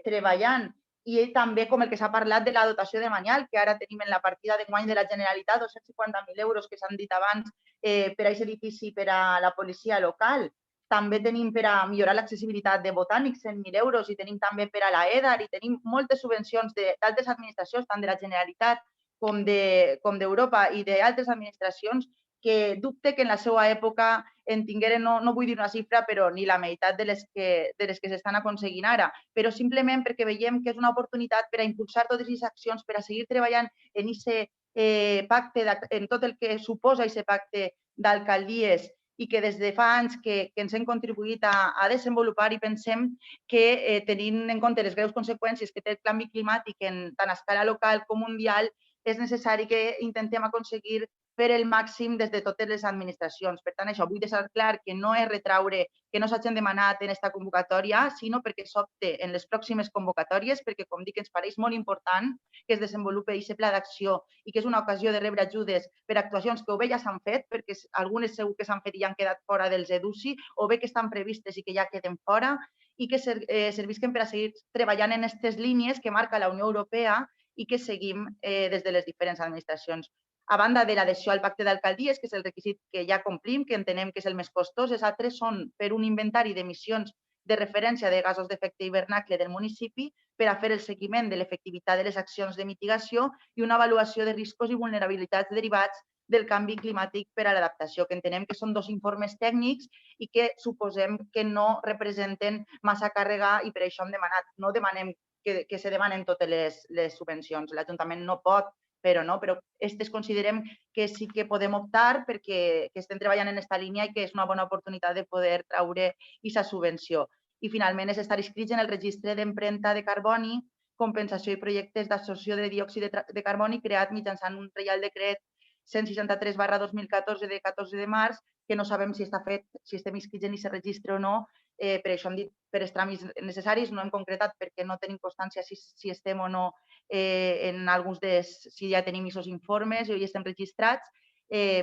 treballant. I també com el que s'ha parlat de la dotació de Manial, que ara tenim en la partida d'enguany de la Generalitat 250.000 euros que s'han dit abans per a aquest edifici per a la policia local. També tenim per a millorar l'accessibilitat de botànics 100.000 euros i tenim també per a l'EDAR i tenim moltes subvencions d'altres administracions, tant de la Generalitat com d'Europa i d'altres administracions que dubte que en la seva època en tingueren, no vull dir una xifra, però ni la meitat de les que s'estan aconseguint ara. Però simplement perquè veiem que és una oportunitat per a impulsar totes aquestes accions, per a seguir treballant en aquest pacte, en tot el que suposa aquest pacte d'alcaldies i que des de fa anys que ens hem contribuït a desenvolupar i pensem que tenint en compte les greus conseqüències que té el canvi climàtic tant a escala local com mundial, és necessari que intentem aconseguir per el màxim des de totes les administracions. Per tant, això vull deixar clar que no és retraure que no s'hagin demanat en aquesta convocatòria, sinó perquè s'opte en les pròximes convocatòries, perquè, com dic, ens pareix molt important que es desenvolupi aquest pla d'acció i que és una ocasió de rebre ajudes per actuacions que o bé ja s'han fet, perquè algunes segur que s'han fet i ja han quedat fora dels EDUSI, o bé que estan previstes i que ja queden fora, i que servisquen per a seguir treballant en aquestes línies que marca la Unió Europea i que seguim des de les diferents administracions. A banda de l'adhesió al pacte d'alcaldies, que és el requisit que ja complim, que entenem que és el més costós, els altres són per un inventari d'emissions de referència de gasos d'efecte hivernacle del municipi per a fer el seguiment de l'efectivitat de les accions de mitigació i una avaluació de riscos i vulnerabilitats derivats del canvi climàtic per a l'adaptació, que entenem que són dos informes tècnics i que suposem que no representen massa càrrega i per això hem demanat, no demanem que se demanen totes les subvencions. L'Ajuntament no pot, però aquestes considerem que sí que podem optar perquè estem treballant en aquesta línia i que és una bona oportunitat de poder traure aquesta subvenció. I finalment és estar inscrits en el registre d'empremta de carboni, compensació i projectes d'absorció de diòxid de carboni creat mitjançant un Reial Decret 163/2014 de 14 de març, que no sabem si està fet, si estem inscrits en aquest registre o no. Per això hem dit per els tràmits necessaris, no hem concretat perquè no tenim constància si estem o no en alguns si ja tenim aquests informes o ja estem registrats,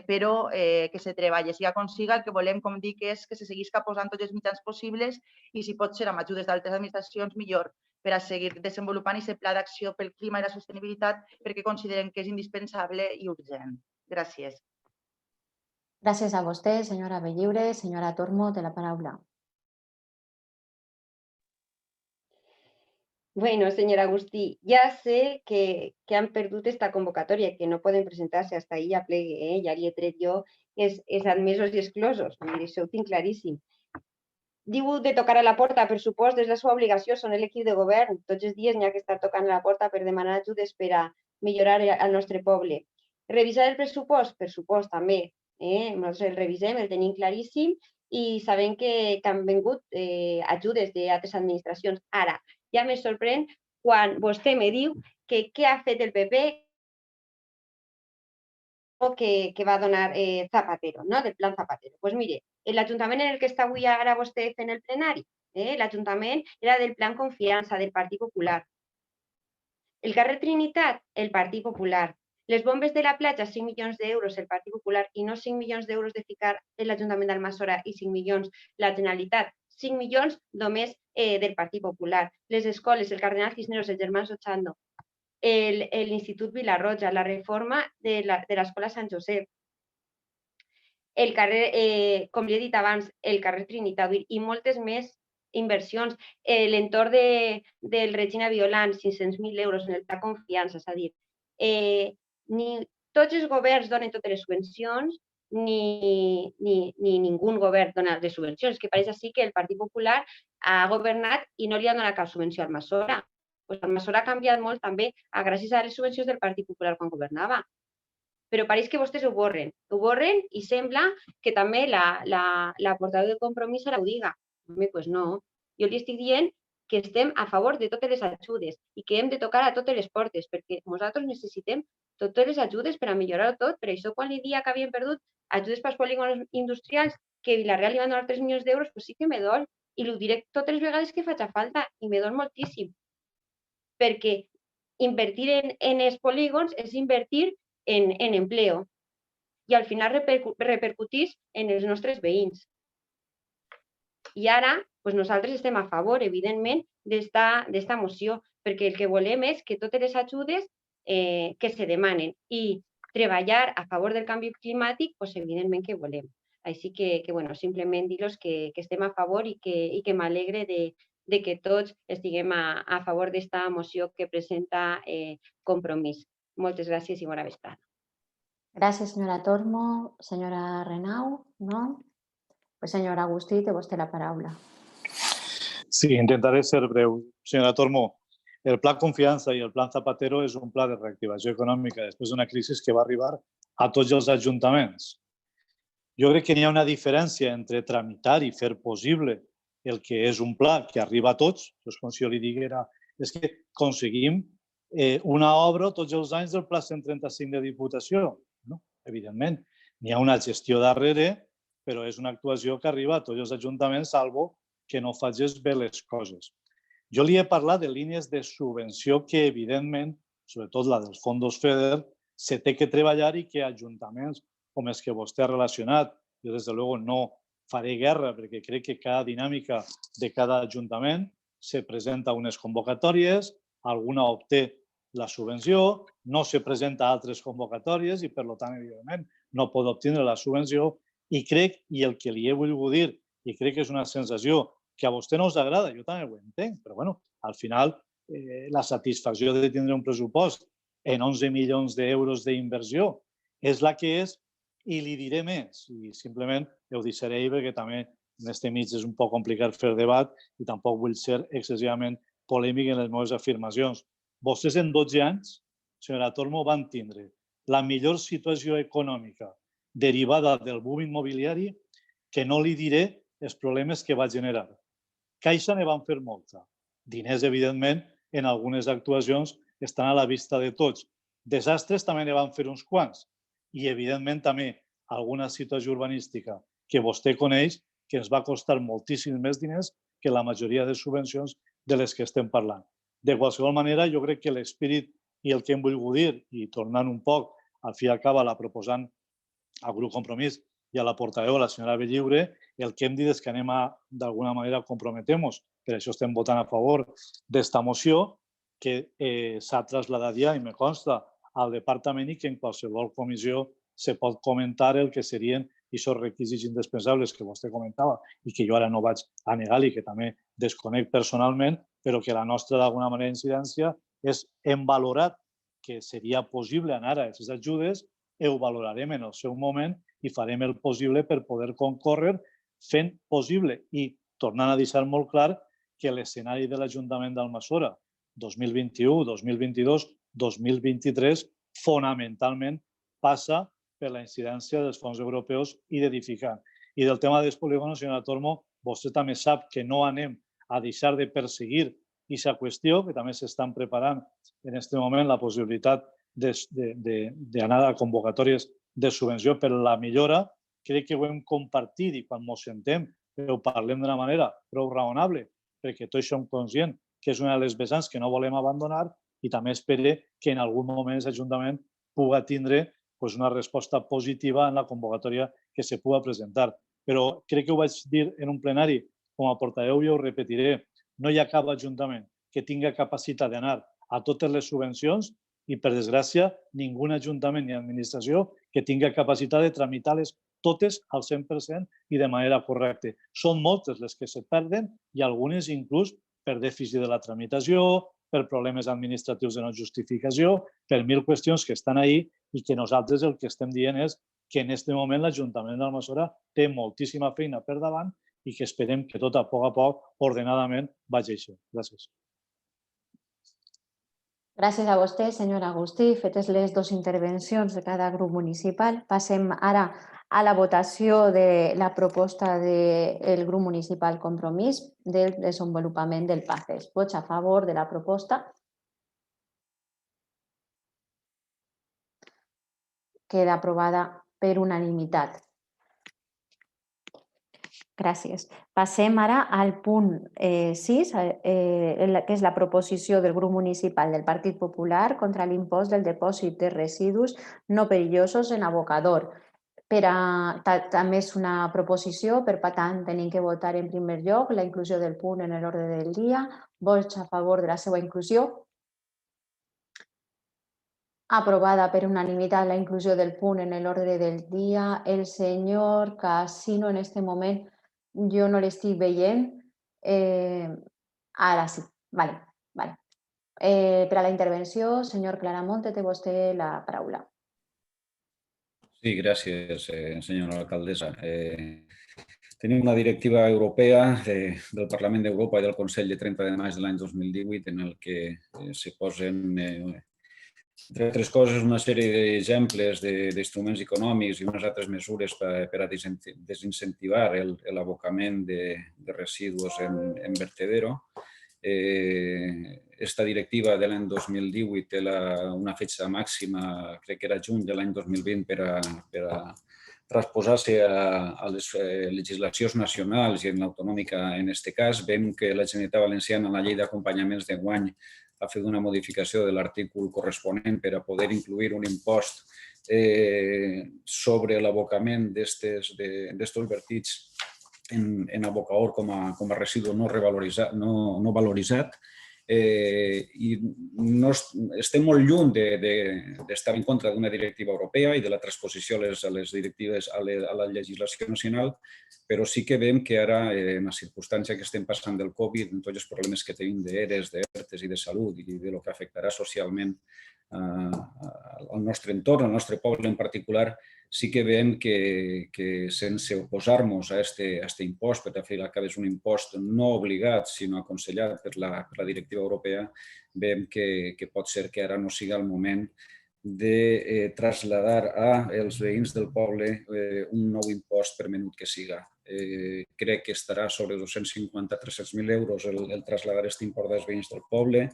però que se treballi. Si ja consiga, el que volem, com dic, és que se seguisca posant tots els mitjans possibles i si pot ser amb ajudes d'altres administracions, millor, per a seguir desenvolupant aquest pla d'acció pel clima i la sostenibilitat perquè considerem que és indispensable i urgent. Gràcies. Gràcies a vostè, senyora Benlliure. Senyora Tormo, té la paraula. Bueno, señor Agustí, ya sé que han perdut esta convocatòria, que no poden presentar-se hasta ahí a plegue, ja li he tret jo és admesos i exclosos, això ho tinc claríssim. Diu de tocar a la porta, per supost, és la seva obligació, són l'equip de govern, tots els dies n'hi ha que estar tocant a la porta per demanar ajudes per a millorar el nostre poble. Revisar el pressupost? Per supost, també. Nosaltres el revisem, el tenim claríssim i sabem que han vingut ajudes d'altres administracions. Ara, ja me sorprèn quan vostè me diu que què ha fet el PP o que va donar Zapatero, no? Del plan Zapatero. Doncs mire, l'Ajuntament en el que està avui ara vostè fent el plenari, l'Ajuntament era del plan Confiança del Partit Popular. El carrer Trinitat, el Partit Popular. Les bombes de la platja, 5 milions d'euros el Partit Popular i no 5 milions d'euros de ficar l'Ajuntament d'Almassora i 5 milions la Generalitat. 5 milions només del Partit Popular. Les escoles, el Cardenal Cisneros, els germans Ochando, l'Institut Vilarroja, la reforma de l'Escola Sant Josep, el carrer, com li he dit abans, el carrer Trinitat i moltes més inversions. L'entorn del Regina Violant, 500.000 euros en el pla Confiança, és a dir, ni tots els governs donen totes les subvencions, ni ningú govern dona les subvencions, que pareix així que el Partit Popular ha governat i no li ha donat cap subvenció a Almassora. Almassora ha canviat molt també gràcies a les subvencions del Partit Popular quan governava. Però pareix que vostès ho borren i sembla que també la portaveu de Compromís ara ho diga. Doncs no, jo li estic dient que estem a favor de totes les ajudes i que hem de tocar a totes les portes perquè nosaltres necessitem totes les ajudes per a millorar-ho tot. Per això quan li dia que havíem perdut ajudes pels polígons industrials que Vila-real li van donar 3 milions d'euros, doncs sí que me dol i ho diré totes les vegades que faci falta i me dol moltíssim. Perquè invertir en els polígons és invertir en empleo i al final repercutís en els nostres veïns. I ara nosaltres estem a favor, evidentment, d'esta moció, perquè el que volem és que totes les ajudes que se demanen i treballar a favor del canvi climàtic, evidentment que volem. Així que, simplement dir-los que estem a favor i que m'alegre de que tots estiguem a favor d'esta moció que presenta Compromís. Moltes gràcies i bona vesprada. Gràcies, senyora Tormo. Senyora Renau, no? Pues señor Agustí, té vostè la paraula. Sí, intentaré ser breu. Senyora Tormo, el Pla Confiança i el Plan Zapatero és un pla de reactivació econòmica després d'una crisi que va arribar a tots els ajuntaments. Jo crec que n'hi ha una diferència entre tramitar i fer possible el que és un pla que arriba a tots, com si jo li diguera, és que aconseguim una obra tots els anys del Pla 135 de Diputació. Evidentment, n'hi ha una gestió darrere, però és una actuació que arriba a tots els ajuntaments, salvo que no facis bé les coses. Jo li he parlat de línies de subvenció que, evidentment, sobretot la dels fons FEDER, se té que treballar i que ajuntaments com els que vostè ha relacionat, jo des de luego no faré guerra perquè crec que cada dinàmica de cada ajuntament se presenta a unes convocatòries, alguna obté la subvenció, no se presenta a altres convocatòries i, per tant, evidentment, no pot obtenir la subvenció. I crec, i el que li he volgut dir, i crec que és una sensació que a vostè no us agrada, jo també ho entenc, però bueno, al final la satisfacció de tindre un pressupost en 11 milions d'euros d'inversió és la que és, i li diré més, i simplement ho deixaré perquè també en este mig és un poc complicat fer debat i tampoc vull ser excessivament polèmic en les meves afirmacions. Vostès en 12 anys, senyora Tormo, van tindre la millor situació econòmica derivada del boom immobiliari que no li diré els problemes que va generar. Caixa ne van fer molta. Diners, evidentment, en algunes actuacions estan a la vista de tots. Desastres també ne van fer uns quants. I, evidentment, també alguna situació urbanística que vostè coneix que ens va costar moltíssims més diners que la majoria de subvencions de les que estem parlant. De qualsevol manera, jo crec que l'espírit i el que hem volgut dir, i tornant un poc, al fi i al cap, a la proposant al grup Compromís i a la portaveu, la senyora Belliure, el que hem dit és que anem a, d'alguna manera, comprometem-nos. Per això estem votant a favor d'esta moció, que s'ha traslladat ja, i me consta, al departament i que en qualsevol comissió se pot comentar el que serien aquests requisits indispensables que vostè comentava i que jo ara no vaig a negar i que també desconec personalment, però que la nostra, d'alguna manera, incidència és hem valorat que seria possible anar a aquestes ajudes, ho valorarem en el seu moment i farem el possible per poder concórrer fent possible i tornant a deixar molt clar que l'escenari de l'Ajuntament d'Almassora 2021, 2022, 2023 fonamentalment passa per la incidència dels fons europeus i d'edificar. I del tema dels polígons, senyora Tormo, vostè també sap que no anem a deixar de perseguir aquesta qüestió, que també s'estan preparant en aquest moment la possibilitat d'anar a convocatòries de subvenció per la millora. Crec que ho hem compartit i quan ens sentem ho parlem d'una manera prou raonable, perquè tots som conscients que és una de les vessants que no volem abandonar i també espero que en algun moment l'Ajuntament pugui tindre una resposta positiva en la convocatòria que se pugui presentar. Però crec que ho vaig dir en un plenari, com a portaveu i ho repetiré, no hi ha cap ajuntament que tingui capacitat d'anar a totes les subvencions i, per desgràcia, ningú ajuntament ni administració que tingui capacitat de tramitar-les totes al 100% i de manera correcta. Són moltes les que se perden i algunes inclús per dèficit de la tramitació, per problemes administratius de no justificació, per mil qüestions que estan ahí i que nosaltres el que estem dient és que en aquest moment l'Ajuntament d'Almassora té moltíssima feina per davant i que esperem que tot a poc, ordenadament, vagi així. Gràcies. Gràcies a vostè, senyor Agustí. Fetes les dues intervencions de cada grup municipal, passem ara a la votació de la proposta del grup municipal Compromís del desenvolupament del PACES. Vots a favor de la proposta. Queda aprovada per unanimitat. Gràcies. Passem ara al punt 6, que és la proposició del grup municipal del Partit Popular contra l'impost del dipòsit de residus no perillosos en abocador. També és una proposició, per tant, tenim que votar en primer lloc la inclusió del punt en l'ordre del dia. Vots a favor de la seva inclusió. Aprovada per unanimitat la inclusió del punt en l'ordre del dia. El senyor Casino, en aquest moment, jo no l'estic veient. Ara sí. Vale. Per a la intervenció, senyor Claramonte, té vostè la paraula. Sí, gràcies, senyora alcaldessa. Tenim una directiva europea del Parlament d'Europa i del Consell de 30 de maig de l'any 2018 en el que se posen, entre altres coses, una sèrie d'exemples d'instruments econòmics i unes altres mesures per a desincentivar l'abocament de residus en vertedero. Esta directiva de l'any 2018 té una fetge màxima, crec que era juny de l'any 2020, per a transposar-se a les legislacions nacionals i en l'autonòmica en aquest cas. Veiem que la Generalitat Valenciana en la llei d'acompanyaments d'enguany ha fet una modificació de l'article corresponent per a poder incluir un impost sobre l'abocament d'estos vertits en abocador com a residu no valoritzat. I estem molt lluny d'estar en contra d'una directiva europea i de la transposició a les directives a la legislació nacional, però sí que veiem que ara, en la circumstància que estem passant del Covid, amb tots els problemes que tenim d'ERES, d'ERTES i de salut i de lo que afectarà socialment al nostre entorn, al nostre poble en particular, sí que veiem que sense oposar-nos a aquest impost, perquè al final és un impost no obligat, sinó aconsellat per la directiva europea, veiem que pot ser que ara no sigui el moment de traslladar als veïns del poble un nou impost per menut que siga. Crec que estarà sobre 250-300.000 euros el traslladar aquest import als veïns del poble,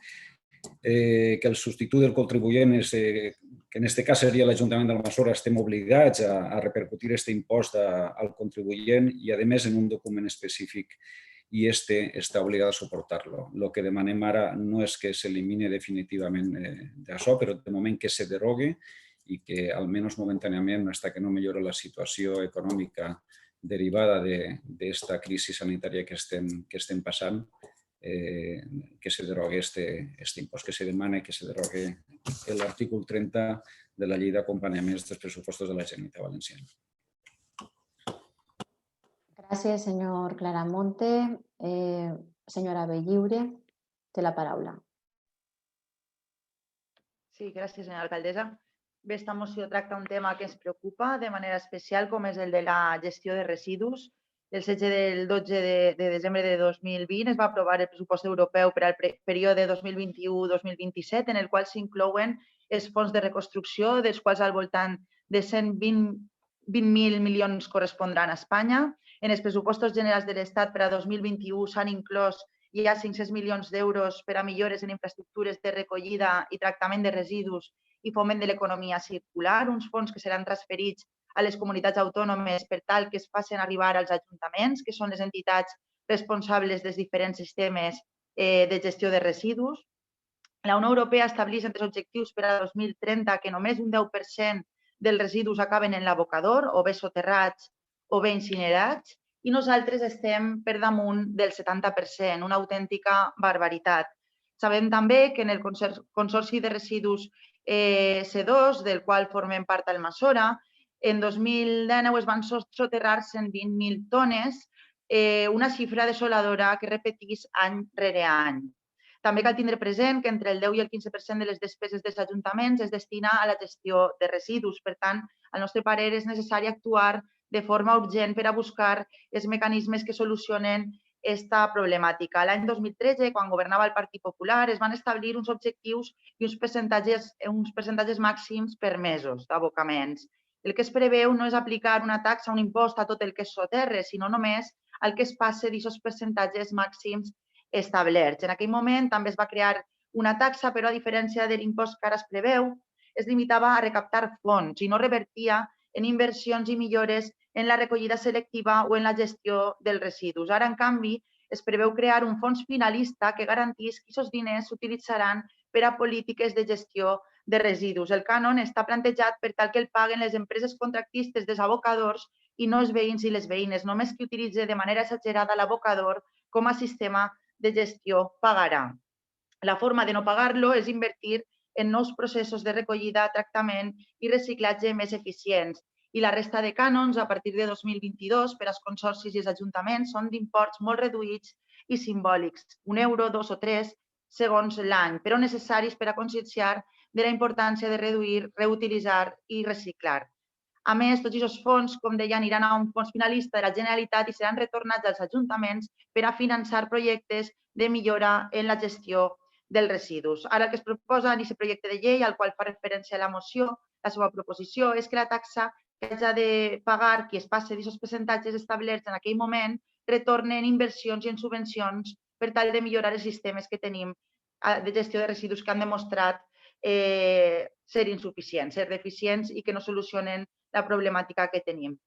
que el substitut del contribuent, que en aquest cas seria l'Ajuntament d'Almassora, estem obligats a repercutir aquest impost al contribuent i, a més, en un document específic i està obligat a suportar-lo. El que demanem ara no és que s'elimini definitivament d'això, però de moment que se derogue i que, almenys momentàniament, fins que no millori la situació econòmica derivada d'aquesta crisi sanitària que estem passant, que se derogue aquest impost, que se demana que se derogue l'article 30 de la llei d'acompanyament dels pressupostos de la Generalitat Valenciana. Gràcies, senyor Claramonte. Senyora Bellliure, té la paraula. Sí, gràcies, senyora alcaldessa. Bé, esta moció tracta un tema que ens preocupa de manera especial, com és el de la gestió de residus. El 16 del 12 de desembre de 2020 es va aprovar el pressupost europeu per al període 2021-2027, en el qual s'inclouen els fons de reconstrucció, dels quals al voltant de 120.000 milions correspondran a Espanya. En els pressupostos generals de l'Estat per a 2021 s'han inclòs ja 500 milions d'euros per a millores en infraestructures de recollida i tractament de residus i foment de l'economia circular, uns fons que seran transferits a les comunitats autònomes per tal que es facin arribar als ajuntaments, que són les entitats responsables dels diferents sistemes de gestió de residus. La Unió Europea estableix entre els objectius per a 2030 que només un 10% dels residus acaben en l'abocador, o bé soterrats o bé incinerats, i nosaltres estem per damunt del 70%, una autèntica barbaritat. Sabem també que en el Consorci de Residus C2, del qual formem part a Almassora, en 2019 es van soterrar 120.000 tones, una xifra desoladora que repeteix any rere any. També cal tindre present que entre el 10 i el 15% de les despeses dels ajuntaments es destina a la gestió de residus. Per tant, al nostre parer, és necessari actuar de forma urgent per a buscar els mecanismes que solucionen aquesta problemàtica. L'any 2013, quan governava el Partit Popular, es van establir uns objectius i uns percentatges màxims permesos d'abocaments. El que es preveu no és aplicar una taxa, un impost a tot el que es soterra, sinó només al que es passe d'aquests percentatges màxims establerts. En aquell moment també es va crear una taxa, però a diferència de l'impost que ara es preveu, es limitava a recaptar fons i no revertia en inversions i millores en la recollida selectiva o en la gestió dels residus. Ara, en canvi, es preveu crear un fons finalista que garantís que aquests diners s'utilitzaran per a polítiques de gestió de residus. El cànon està plantejat per tal que el paguen les empreses contractistes dels abocadors i no els veïns i les veïnes. Només qui utilitzi de manera exagerada l'abocador com a sistema de gestió pagarà. La forma de no pagar-lo és invertir en nous processos de recollida, tractament i reciclatge més eficients. I la resta de cànons, a partir de 2022, per als consorcis i els ajuntaments, són d'imports molt reduïts i simbòlics, €1, 2 o 3, segons l'any, però necessaris per a conscienciar de la importància de reduir, reutilitzar i reciclar. A més, tots aquests fons, com deia, aniran a un fons finalista de la Generalitat i seran retornats als ajuntaments per a finançar projectes de millora en la gestió dels residus. Ara el que es proposa en aquest projecte de llei, al qual fa referència la moció, la seva proposició, és que la taxa que hagi de pagar qui es passi d'aquests percentatges establerts en aquell moment retorni en inversions i en subvencions per tal de millorar els sistemes que tenim de gestió de residus que han demostrat ser insuficients, ser deficients i que no solucionen la problemàtica que tenim.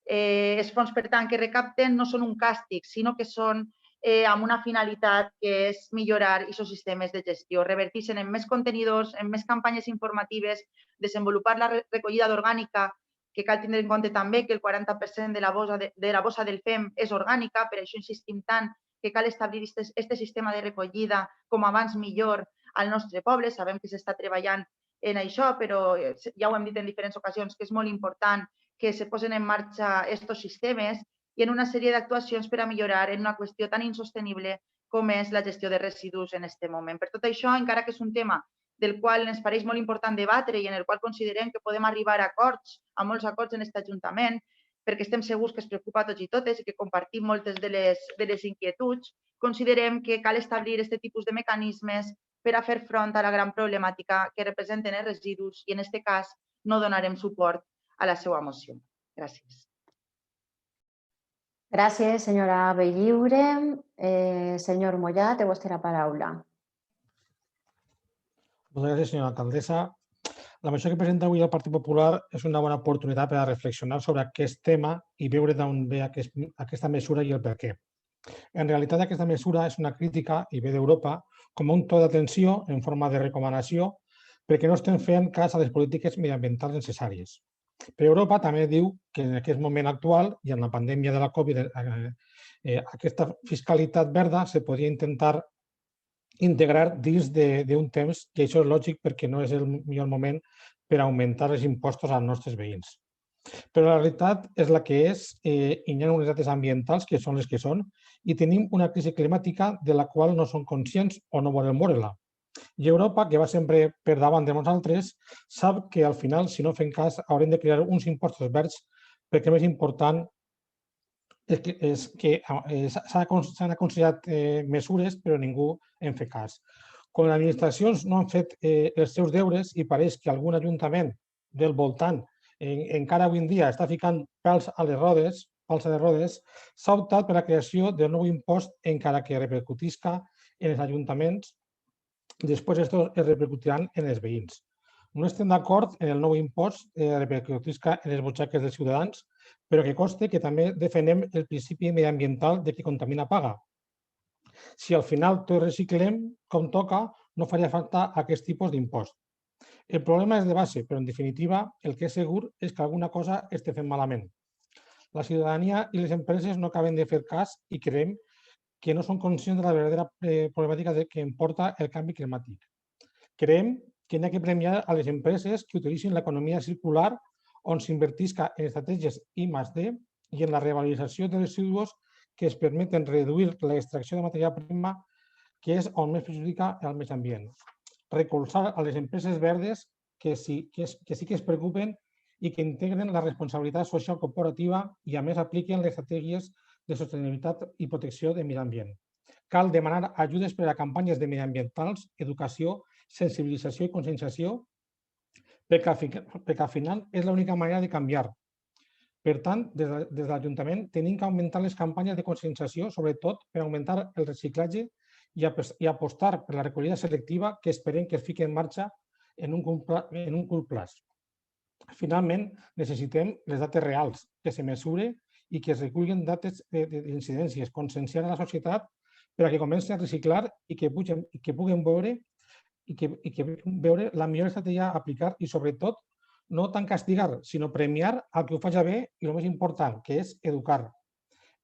Els fons, per tant, que recapten no són un càstig, sinó que són amb una finalitat que és millorar aquests sistemes de gestió, reverteixen en més contenidors, en més campanyes informatives, desenvolupar la recollida d'orgànica que cal tindre en compte també que el 40% de la bossa del fem és orgànica, per això insistim tant que cal establir aquest sistema de recollida com abans millor al nostre poble. Sabem que s'està treballant en això, però ja ho hem dit en diferents ocasions que és molt important que se posen en marxa aquests sistemes i en una sèrie d'actuacions per a millorar en una qüestió tan insostenible com és la gestió de residus en aquest moment. Per tot això, encara que és un tema del qual ens pareix molt important debatre i en el qual considerem que podem arribar a acords, a molts acords en aquest Ajuntament, perquè estem segurs que es preocupa a tots i totes i que compartim moltes de les inquietuds, considerem que cal establir aquest tipus de mecanismes per a fer front a la gran problemàtica que representen els residus i, en aquest cas, no donarem suport a la seva moció. Gràcies. Gràcies, senyora Bellliure. Senyor Mollà, té vostè la paraula. Moltes gràcies, senyora alcaldessa. La moció que presenta avui el Partit Popular és una bona oportunitat per a reflexionar sobre aquest tema i veure d'on ve aquesta mesura i el per què. En realitat, aquesta mesura és una crítica, i ve d'Europa, com un to d'atenció en forma de recomanació perquè no estem fent cas a les polítiques mediambientals necessàries. Però Europa també diu que en aquest moment actual i en la pandèmia de la Covid aquesta fiscalitat verda se podria intentar integrar dins d'un temps i això és lògic perquè no és el millor moment per augmentar els impostos als nostres veïns. Però la realitat és la que és i hi ha unes dades ambientals que són les que són i tenim una crisi climàtica de la qual no som conscients o no volem veure-la. I Europa, que va sempre per davant de nosaltres, sap que al final, si no fem cas, haurem de crear uns impostos verds perquè el més important és que s'han aconsellat mesures però ningú en fa cas. Quan les administracions no han fet els seus deures i pareix que algun ajuntament del voltant encara avui en dia està ficant pals a les rodes, s'ha optat per la creació del nou impost encara que repercutisca en els ajuntaments, després es repercutiran en els veïns. No estem d'acord en el nou impost que repercutisca en les butxaques dels ciutadans, però que conste que també defensem el principi mediambiental de qui contamina paga. Si al final tot reciclem com toca, no faria falta aquest tipus d'impost. El problema és de base, però en definitiva el que és segur és que alguna cosa estem fent malament. La ciutadania i les empreses no acaben de fer cas i creiem que no són conscients de la verdadera problemàtica que importa el canvi climàtic. Creiem que n'hi ha que premiar a les empreses que utilitzin l'economia circular on s'invertisca en estratègies I+D i en la revalorització de residus que es permeten reduir l'extracció de matèria prima, que és on més perjudica el medi ambient. Recolzar a les empreses verdes que sí que es preocupen i que integren la responsabilitat social corporativa i, a més, apliquen les estratègies de sostenibilitat i protecció del medi ambient. Cal demanar ajudes per a campanyes de mediambientals, educació, sensibilització i conscienciació, perquè al final és l'única manera de canviar. Per tant, des de l'Ajuntament tenim que augmentar les campanyes de conscienciació, sobretot per augmentar el reciclatge i apostar per la recollida selectiva que esperem que es fiqui en marxa en un curt plaç. Finalment, necessitem les dates reals, que se mesure i que es recullin dates d'incidències, conscienciar a la societat per a que comenci a reciclar i que puguem veure la millor estratègia a aplicar i, sobretot, no tant castigar, sinó premiar el que ho faci bé i, el més important, que és educar.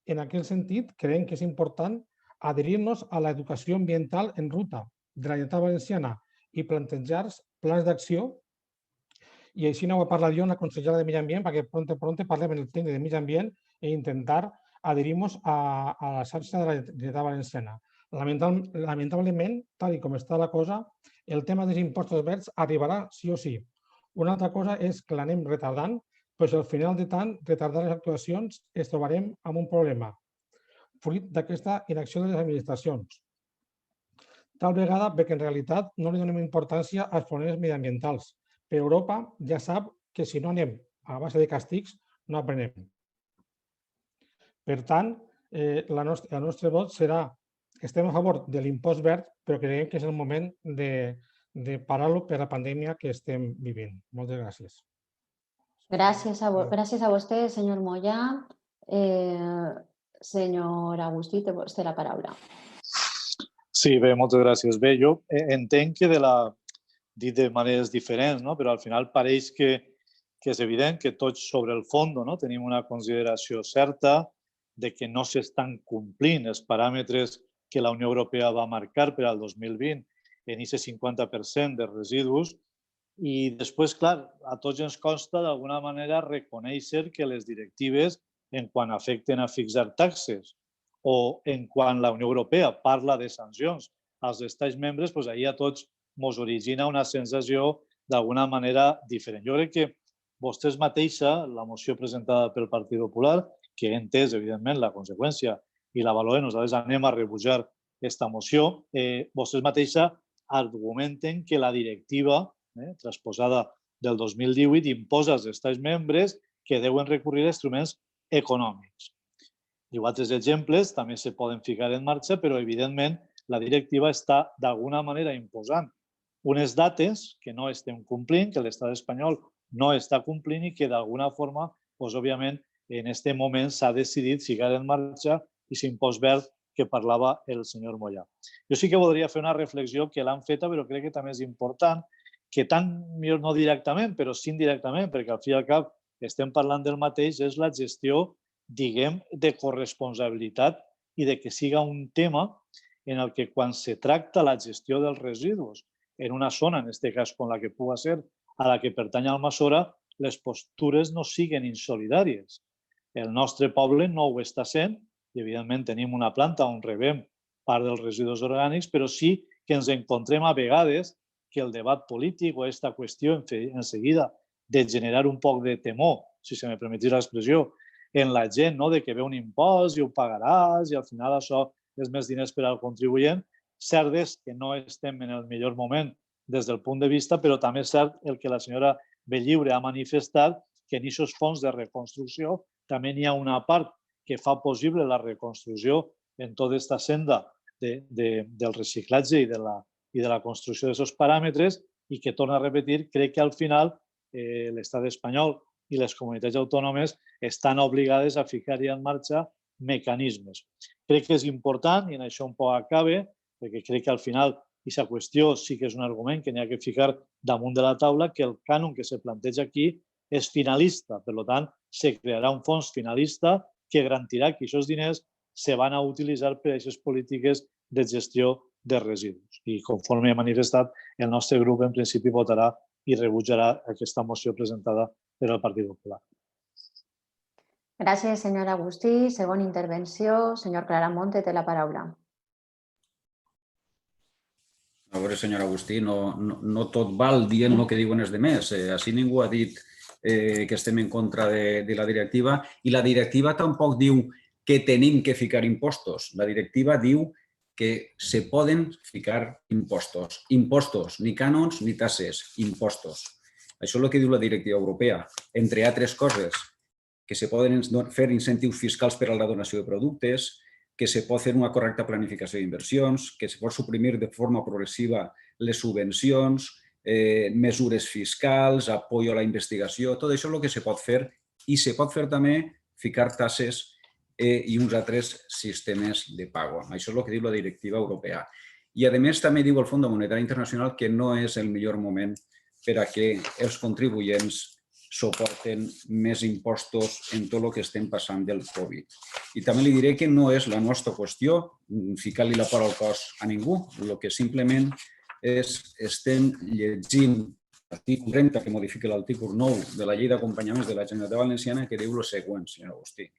En aquest sentit, creiem que és important adherir-nos a l'educació ambiental en ruta de la Generalitat Valenciana i plantejar plans d'acció. I així no ho he parlat jo en la consellera de Medi Ambient, perquè pronte parlem en el tema de Medi Ambient i intentar adherir-nos a la xarxa de la Generalitat Valenciana. Lamentablement, tal com està la cosa, el tema dels impostos verds arribarà sí o sí. Una altra cosa és que l'anem retardant, però si al final de tant retardar les actuacions ens trobarem amb un problema, fruit d'aquesta inacció de les administracions. Tal vegada perquè en realitat no li donem importància als problemes mediambientals, però Europa ja sap que si no anem a base de càstigs no aprenem. Per tant, el nostre vot serà que estem a favor de l'impost verd, però creiem que és el moment de parar-lo per la pandèmia que estem vivint. Moltes gràcies. Gràcies a vostè, senyor Mollà. Senyor Agustí, té vostè la paraula. Sí, bé, moltes gràcies. Bé, jo entenc que dit de maneres diferents, però al final pareix que que és evident que tots sobre el fons tenim una consideració certa de que no s'estan complint els paràmetres que la Unió Europea va marcar per al 2020 en aquest 50% de residus. I després, clar, a tots ens consta d'alguna manera reconèixer que les directives, en quan afecten a fixar taxes o en quan la Unió Europea parla de sancions als estats membres, doncs ahir a tots ens origina una sensació d'alguna manera diferent. Jo crec que vostès mateixa, la moció presentada pel Partit Popular, que he entès, evidentment, la conseqüència i la valorem, nosaltres anem a rebutjar aquesta moció, vostès mateixa argumenten que la directiva transposada del 2018 imposa als estats membres que deuen recurrir a instruments econòmics. I altres exemples també se poden ficar en marxa, però evidentment la directiva està d'alguna manera imposant unes dates que no estem complint, que l'estat espanyol no està complint i que d'alguna forma, òbviament, en aquest moment s'ha decidit ficar en marxa i l'impost verd que parlava el senyor Moya. Jo sí que voldria fer una reflexió que l'han feta, però crec que també és important, que tant, no directament, però sí indirectament, perquè al fi i al cap estem parlant del mateix, és la gestió, diguem, de corresponsabilitat i de que siga un tema en el que quan se tracta la gestió dels residus en una zona, en aquest cas com la que pugui ser, a la que pertany Almassora, les postures no siguin insolidàries. El nostre poble no ho està sent i, evidentment, tenim una planta on rebem part dels residus orgànics, però sí que ens encontrem a vegades que el debat polític o aquesta qüestió en seguida de generar un poc de temor, si se me permetís l'expressió, en la gent, de que ve un impost i ho pagaràs i al final això és més diners per al contribuent. Cert és que no estem en el millor moment des del punt de vista, però també és cert el que la senyora Bellliure ha manifestat, que en aquests fons de reconstrucció també n'hi ha una part que fa possible la reconstrucció en tota aquesta senda del reciclatge i de la construcció d'aquests paràmetres i que, torno a repetir, crec que al final l'estat espanyol i les comunitats autònomes estan obligades a ficar-hi en marxa mecanismes. Crec que és important, i en això un poc acabe, perquè crec que al final aquesta qüestió sí que és un argument que n'hi ha que ficar damunt de la taula, que el cànon que se planteja aquí és finalista. Per tant, se crearà un fons finalista que garantirà que aquests diners se van a utilitzar per a aquestes polítiques de gestió de residus. I conforme he manifestat, el nostre grup en principi votarà i rebutjarà aquesta moció presentada per al Partit Popular. Gràcies, senyor Agustí. Segona intervenció, senyor Claramonte, té la paraula. A veure, senyor Agustí, no tot val dient el que diuen els altres. Així ningú ha dit que estem en contra de la directiva i la directiva tampoc diu que tenim que ficar impostos. La directiva diu que se poden ficar impostos. Impostos, ni cànons ni tasses, impostos. Això és el que diu la directiva europea. Entre altres coses, que se poden fer incentius fiscals per a la donació de productes, que se pot fer una correcta planificació d'inversions, que se pot suprimir de forma progressiva les subvencions, mesures fiscals, apoyo a la investigació, tot això és el que se pot fer i se pot fer també ficar tasses i uns altres sistemes de pago. Això és el que diu la directiva europea. I, a més, també diu el Fons Monetari Internacional que no és el millor moment per a que els contribuents suporten més impostos en tot el que estem passant del Covid. I també li diré que no és la nostra qüestió ficar-li la por al cos a ningú. El que simplement estem llegint l'article 30, que modifica l'article 9 de la Llei d'Acompanyaments de la Generalitat Valenciana, que diu el següent, senyor Agustí.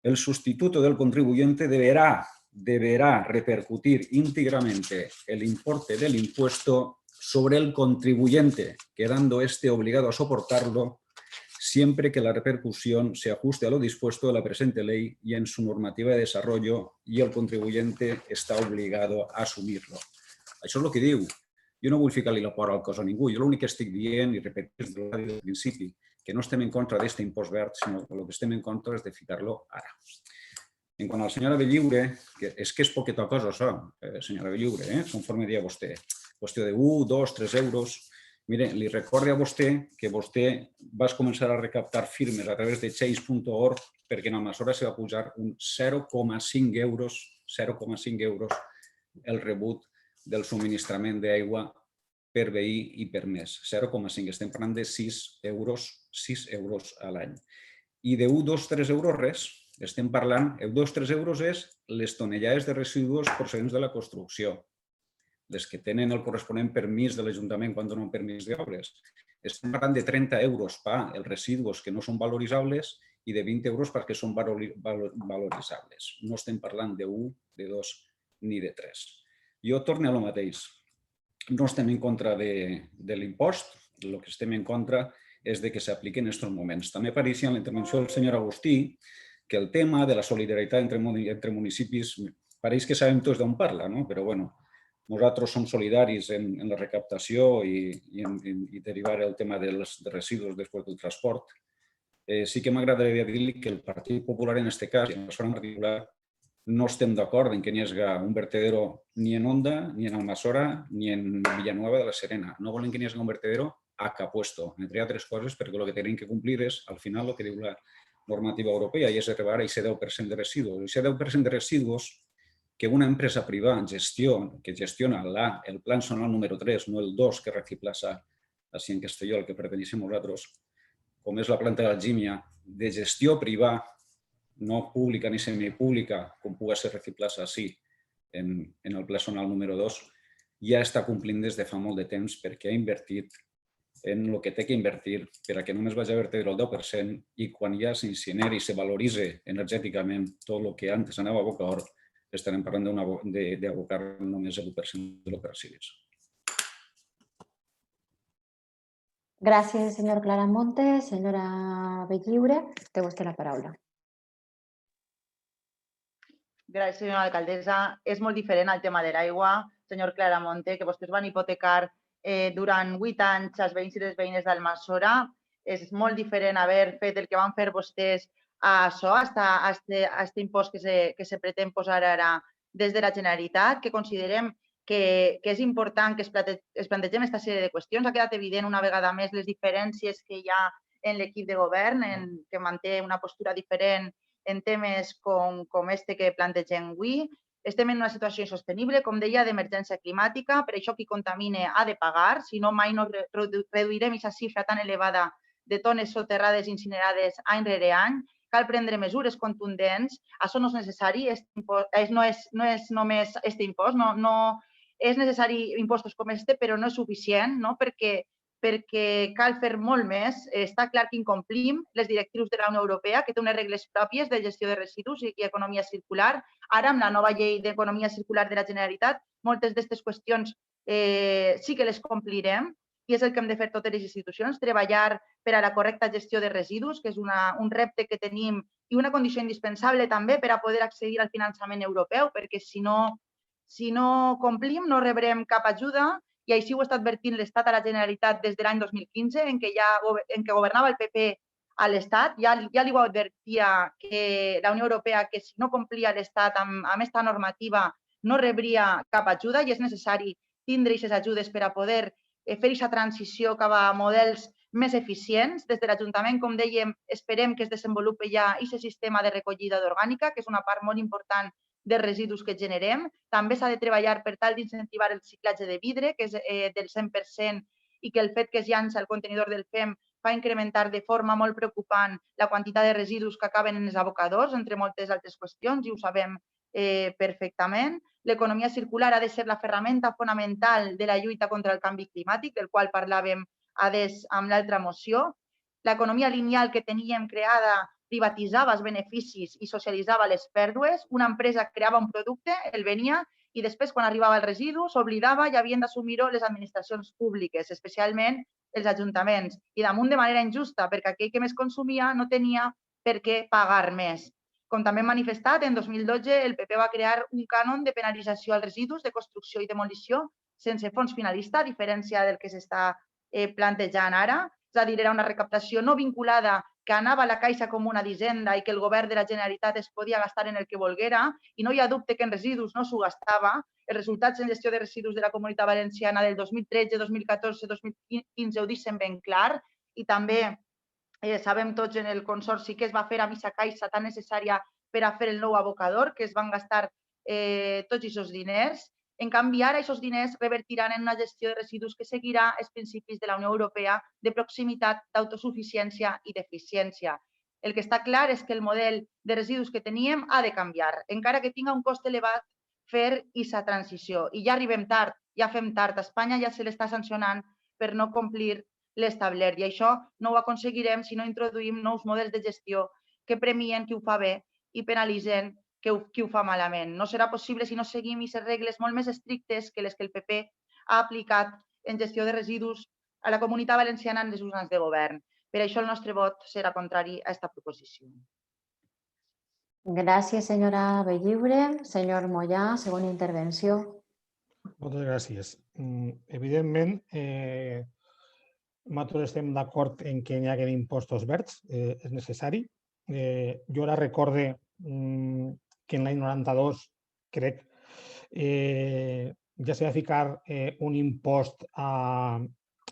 El sustituto del contribuyente deberá repercutir íntegramente el importe del impuesto sobre el contribuyente, quedando este obligado a soportarlo siempre que la repercusión se ajuste a lo dispuesto de la presente ley y en su normativa de desarrollo y el contribuyente está obligado a asumirlo. Això és el que diu. Jo no vull ficar-li la por al cos a ningú. Jo l'únic que estic dient i repetir des del principi que no estem en contra d'aquest impost verd, sinó que el que estem en contra és de ficar-lo ara. En quant a la senyora Bellliure, que és poqueta cosa això, senyora Bellliure, conforme deia vostè, qüestió de 1, 2, 3 euros. Mire, li recordo a vostè que vostè va començar a recaptar firmes a través de change.org perquè en Almassora se va pujar un 0,5 euros el rebut del subministrament d'aigua per veí i per mes, 0,5. Estem parlant de 6 euros a l'any. I de 1, 2, 3 euros res. Estem parlant, 1, 2, 3 euros és les tonellades de residus procedents de la construcció, les que tenen el corresponent permís de l'Ajuntament quan donen permís d'obres. Estem parlant de 30 euros per els residus que no són valoritzables i de 20 euros perquè són valoritzables. No estem parlant de 1, de 2 ni de 3. Jo torno a lo mateix. No estem en contra de l'impost, el que estem en contra és que s'apliqui en aquests moments. També apareixia en la intervenció del senyor Agustí que el tema de la solidaritat entre municipis pareix que sabem tots d'on parla, no? Però bueno, nosaltres som solidaris en la recaptació i derivar el tema dels residus després del transport. Sí que m'agradaria dir-li que el Partit Popular en aquest cas, i en la particular, no estem d'acord en que n'hi hagi un vertedero ni en Onda, ni en Almassora, ni en Villanueva de la Serena. No volen que n'hi hagi un vertedero a cap puesto, entre altres coses, perquè el que tenim que complir és, al final, el que diu la normativa europea, i és arribar a aquest 10% de residus. Aquest 10% de residus que una empresa privada que gestiona el plan zonal número 3, no el 2 que reciclassa així en Castelló, el que perteníssim nosaltres, com és la planta d'Algímia, de gestió privada, no pública ni semipública, com pugui ser reciclassa així en el pla zonal número 2, ja està complint des de fa molt de temps perquè ha invertit en el que té que invertir per a que només vagi a vertedero el 10% i quan ja s'incineri i se valoritzi energèticament tot el que antes anava a abocador, estarem parlant d'abocar només el 1% de l'operacions. Gràcies, senyor Claramonte. Senyora Bellliure, té vostè la paraula. Gràcies, senyora alcaldessa. És molt diferent el tema de l'aigua, senyor Claramonte, que vostès van hipotecar durant 8 anys als veïns i les veïnes d'Almassora. És molt diferent haver fet el que van fer vostès a això, a aquest impost que se pretén posar ara des de la Generalitat, que considerem que és important que es plantegem aquesta sèrie de qüestions. Ha quedat evident una vegada més les diferències que hi ha en l'equip de govern, que manté una postura diferent en temes com este que plantegem avui. Estem en una situació insostenible, com deia, d'emergència climàtica. Per això qui contamina ha de pagar, si no mai no reduirem aquesta xifra tan elevada de tones soterrades i incinerades any rere any. Cal prendre mesures contundents. Això no és necessari, no és només aquest impost, no és necessari impostos com este, però no és suficient, perquè cal fer molt més. Està clar que incomplim les directrius de la Unió Europea, que té unes regles pròpies de gestió de residus i economia circular. Ara, amb la nova llei d'economia circular de la Generalitat, moltes d'aquestes qüestions sí que les complirem i és el que hem de fer totes les institucions, treballar per a la correcta gestió de residus, que és un repte que tenim i una condició indispensable també per a poder accedir al finançament europeu, perquè si no complim no rebrem cap ajuda. I així ho està advertint l'Estat a la Generalitat des de l'any 2015, en què governava el PP a l'Estat. Ja li ho advertia que la Unió Europea que si no complia l'Estat amb aquesta normativa no rebria cap ajuda i és necessari tindre aquestes ajudes per a poder fer aquesta transició cap a models més eficients. Des de l'Ajuntament, com dèiem, esperem que es desenvolupi ja aquest sistema de recollida d'orgànica, que és una part molt important dels residus que generem. També s'ha de treballar per tal d'incentivar el reciclatge de vidre, que és del 100%, i que el fet que es llança el contenidor del FEM fa incrementar de forma molt preocupant la quantitat de residus que acaben en els abocadors, entre moltes altres qüestions, i ho sabem perfectament. L'economia circular ha de ser la ferramenta fonamental de la lluita contra el canvi climàtic, del qual parlàvem amb l'altra moció. L'economia lineal que teníem creada privatitzava els beneficis i socialitzava les pèrdues. Una empresa creava un producte, el venia, i després, quan arribava el residu, s'oblidava i havien d'assumir-ho les administracions públiques, especialment els ajuntaments. I damunt de manera injusta, perquè aquell que més consumia no tenia per què pagar més. Com també hem manifestat, en 2012 el PP va crear un cànon de penalització als residus de construcció i demolició sense fons finalista, a diferència del que s'està plantejant ara. És a dir, era una recaptació no vinculada que anava a la Caixa Comuna d'Hisenda i que el govern de la Generalitat es podia gastar en el que volguera, i no hi ha dubte que en residus no s'ho gastava. Els resultats en gestió de residus de la Comunitat Valenciana del 2013, 2014, 2015 ho deixen ben clar, i també sabem tots en el consorci que es va fer amb aquesta caixa tan necessària per a fer el nou abocador, que es van gastar tots aquests diners. En canvi, ara aquests diners revertiran en una gestió de residus que seguirà els principis de la Unió Europea de proximitat, d'autosuficiència i d'eficiència. El que està clar és que el model de residus que teníem ha de canviar, encara que tingui un cost elevat fer aquesta transició. I ja arribem tard, ja fem tard. A Espanya ja se l'està sancionant per no complir l'establert i això no ho aconseguirem si no introduïm nous models de gestió que premien qui ho fa bé i penalitzen qui ho fa malament. No serà possible si no seguim aquestes regles molt més estrictes que les que el PP ha aplicat en gestió de residus a la Comunitat Valenciana en les seus anys de govern. Per això el nostre vot serà contrari a aquesta proposició. Gràcies, senyora Bellliure. Senyor Moyà, segona intervenció. Moltes gràcies. Evidentment, nosaltres estem d'acord en que hi hagi impostos verds, és necessari. Jo ara recorde que en l'any 92, crec, ja s'ha de ficar un impost a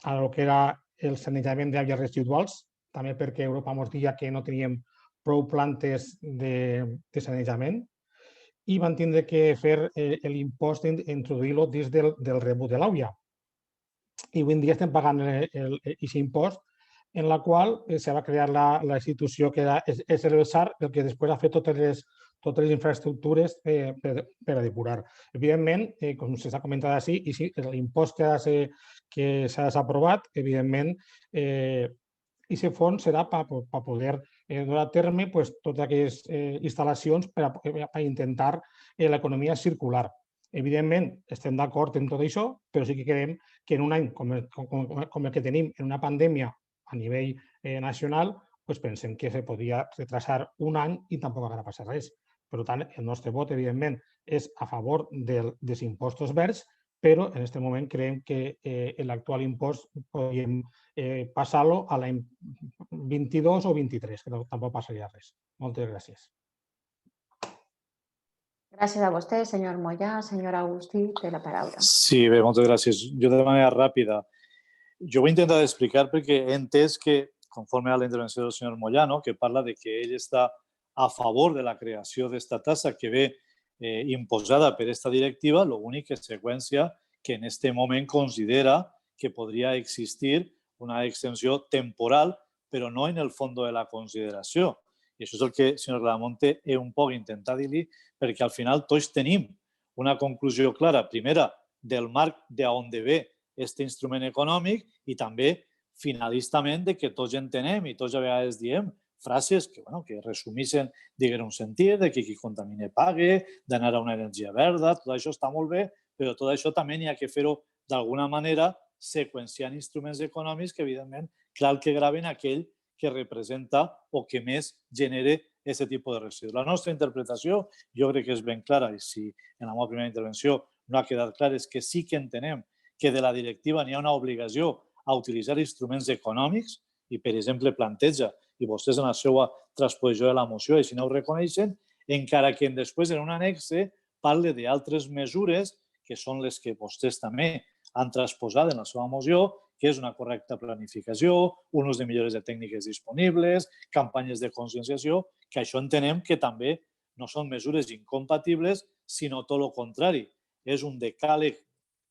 el que era el sanejament d'aigües residuals, també perquè Europa ens deia que no teníem prou plantes de sanejament i van tindre que fer l'impost, introduir-lo dins del rebut de l'aigua. I avui en dia estem pagant aquest impost en la qual se va crear la institució que era SLSAR, el que després ha fet totes les infraestructures per a depurar. Evidentment, com s'ha comentat així, l'impost que s'ha desaprovat, evidentment, aquest fons serà per poder dur a terme totes aquelles instal·lacions per intentar l'economia circular. Evidentment, estem d'acord en tot això, però sí que creiem que en un any com el que tenim, en una pandèmia a nivell nacional, pensem que se podia retrasar un any i tampoc haurà passat res. Per tant, el nostre vot, evidentment, és a favor dels impostos verds, però en aquest moment creiem que l'actual impost podríem passar-lo a l'any 22 o 23, que tampoc passaria res. Moltes gràcies. Gràcies a vostè, senyor Moyà. Senyor Agustí, té la paraula. Sí, bé, moltes gràcies. Jo de manera ràpida. Jo ho he intentat explicar perquè he entès que, conforme a la intervenció del senyor Moyà, que parla de que ell està a favor de la creació d'esta tassa que ve imposada per esta directiva, l'única conseqüència que en aquest moment considera que podria existir una extensió temporal, però no en el fons de la consideració. I això és el que, senyor Claramonte, he un poc intentat dir-li, perquè al final tots tenim una conclusió clara, primera, del marc d'on ve aquest instrument econòmic i també finalistament de que tots entenem i tots a vegades diem frases que resumeixen un sentit, de que qui contamina pague, d'anar a una energia verda, tot això està molt bé, però tot això també n'hi ha que fer-ho d'alguna manera seqüenciant instruments econòmics que, evidentment, cal que graven aquell que representa o que més genera aquest tipus de residus. La nostra interpretació, jo crec que és ben clara, i si en la meva primera intervenció no ha quedat clar, és que sí que entenem que de la directiva n'hi ha una obligació a utilitzar instruments econòmics i, per exemple, planteja, i vostès en la seva transposició de la moció així no ho reconeixen, encara que després en un annexe parle d'altres mesures que són les que vostès també han transposat en la seva moció, que és una correcta planificació, un ús de millores de tècniques disponibles, campanyes de conscienciació, que això entenem que també no són mesures incompatibles, sinó tot el contrari. És un decàleg,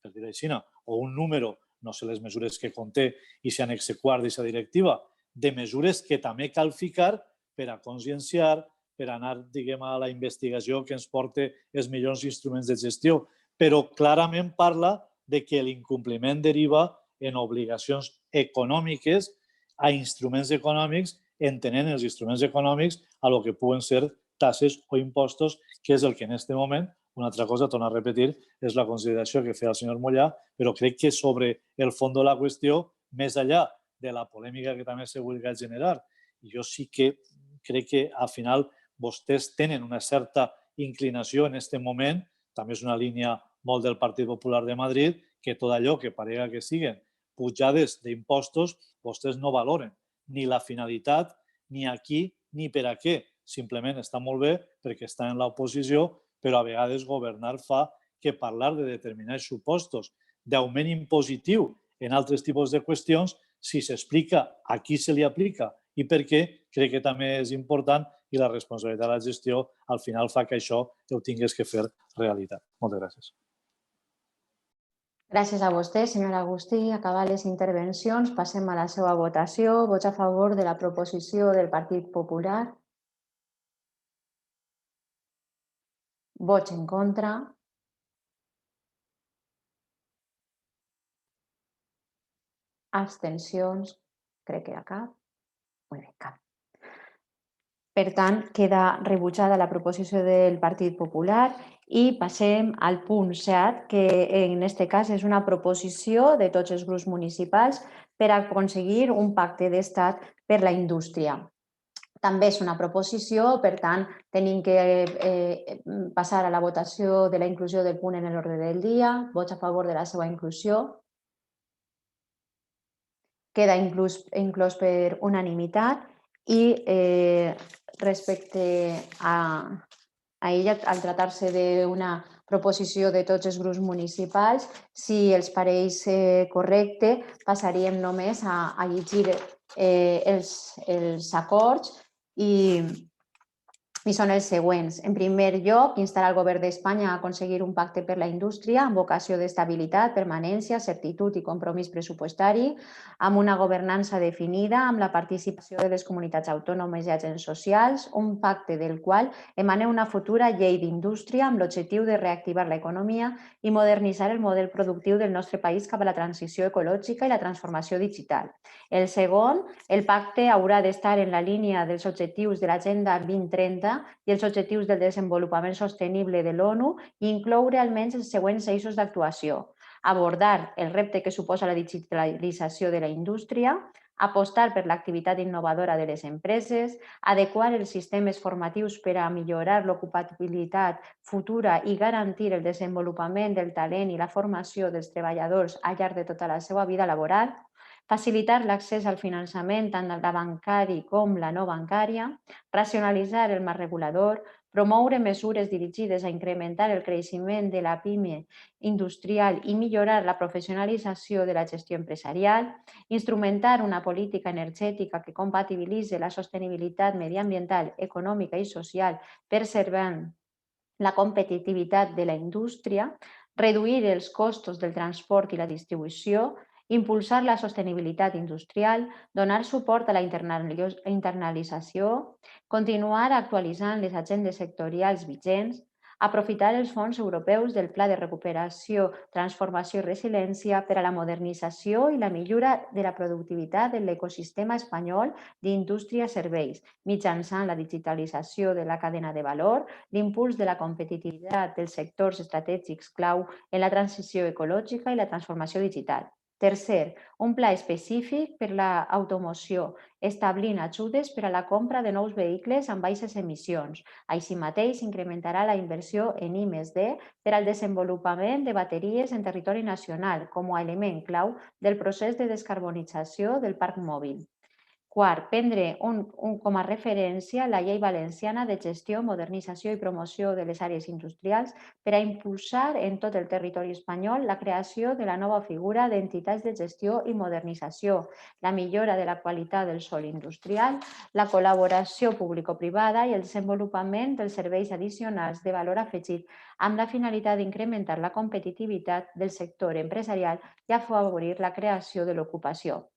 per dir-ho així, o un número, no sé les mesures que conté i si annexe quart d'aquesta directiva, de mesures que també cal ficar per a conscienciar, per anar, a la investigació que ens porta els millors instruments de gestió. Però clarament parla de que l'incompliment deriva en obligacions econòmiques a instruments econòmics, entenent els instruments econòmics a lo que puguen ser tasses o impostos, que és el que en aquest moment, una altra cosa, torno a repetir, és la consideració que feia el senyor Moyà, però crec que sobre el fons de la qüestió, més enllà de la polèmica que també s'ha volgut generar, jo sí que crec que al final vostès tenen una certa inclinació en aquest moment, també és una línia molt del Partit Popular de Madrid, que tot allò que parega que siguin pujades d'impostos, vostès no valoren ni la finalitat, ni a qui, ni per a què. Simplement està molt bé perquè estan en l'oposició, però a vegades governar fa que parlar de determinats supostos d'augment impositiu en altres tipus de qüestions, si s'explica a qui se li aplica i per què, crec que també és important i la responsabilitat de la gestió al final fa que això ho tingués que fer realitat. Moltes gràcies. Gràcies a vostè, senyora Agustí. Acabar les intervencions, passem a la seva votació. Vots a favor de la proposició del Partit Popular. Vots en contra. Abstencions. Crec que era cap. Molt bé, cap. Per tant, queda rebutjada la proposició del Partit Popular i passem al punt 7, que en aquest cas és una proposició de tots els grups municipals per aconseguir un pacte d'estat per la indústria. També és una proposició, per tant, tenim que passar a la votació de la inclusió del punt en l'ordre del dia. Vots a favor de la seva inclusió. Queda inclòs per unanimitat i respecte a ella, al tractar-se d'una proposició de tots els grups municipals, si els pareix correcte, passaríem només a llegir els acords i són els següents. En primer lloc, instar al Govern d'Espanya a aconseguir un pacte per la indústria amb vocació d'estabilitat, permanència, certitud i compromís pressupostari, amb una governança definida, amb la participació de les comunitats autònomes i agents socials, un pacte del qual emana una futura llei d'indústria amb l'objectiu de reactivar l'economia i modernitzar el model productiu del nostre país cap a la transició ecològica i la transformació digital. El segon, el pacte haurà d'estar en la línia dels objectius de l'Agenda 2030 i els objectius del desenvolupament sostenible de l'ONU i incloure almenys els següents eixos d'actuació. Abordar el repte que suposa la digitalització de la indústria, apostar per l'activitat innovadora de les empreses, adequar els sistemes formatius per a millorar l'ocupabilitat futura i garantir el desenvolupament del talent i la formació dels treballadors al llarg de tota la seva vida laboral, facilitar l'accés al finançament tant la bancari com la no bancària, racionalitzar el marc regulador, promoure mesures dirigides a incrementar el creixement de la PIME industrial i millorar la professionalització de la gestió empresarial, instrumentar una política energètica que compatibilitzi la sostenibilitat mediambiental, econòmica i social preservant la competitivitat de la indústria, reduir els costos del transport i la distribució, impulsar la sostenibilitat industrial, donar suport a la internalització, continuar actualitzant les agendes sectorials vigents, aprofitar els fons europeus del Pla de Recuperació, Transformació i Resiliència per a la modernització i la millora de la productivitat de l'ecosistema espanyol d'indústria-serveis, mitjançant la digitalització de la cadena de valor, l'impuls de la competitivitat dels sectors estratègics clau en la transició ecològica i la transformació digital. Tercer, un pla específic per a l'automoció, establint ajudes per a la compra de nous vehicles amb baixes emissions. Així mateix, incrementarà la inversió en I+D per al desenvolupament de bateries en territori nacional com a element clau del procés de descarbonització del parc mòbil. Quart, prendre com a referència la Llei Valenciana de Gestió, Modernització i Promoció de les Àrees Industrials per a impulsar en tot el territori espanyol la creació de la nova figura d'entitats de gestió i modernització, la millora de la qualitat del sòl industrial, la col·laboració público-privada i el desenvolupament dels serveis addicionals de valor afegit amb la finalitat d'incrementar la competitivitat del sector empresarial i afavorir la creació de l'ocupació.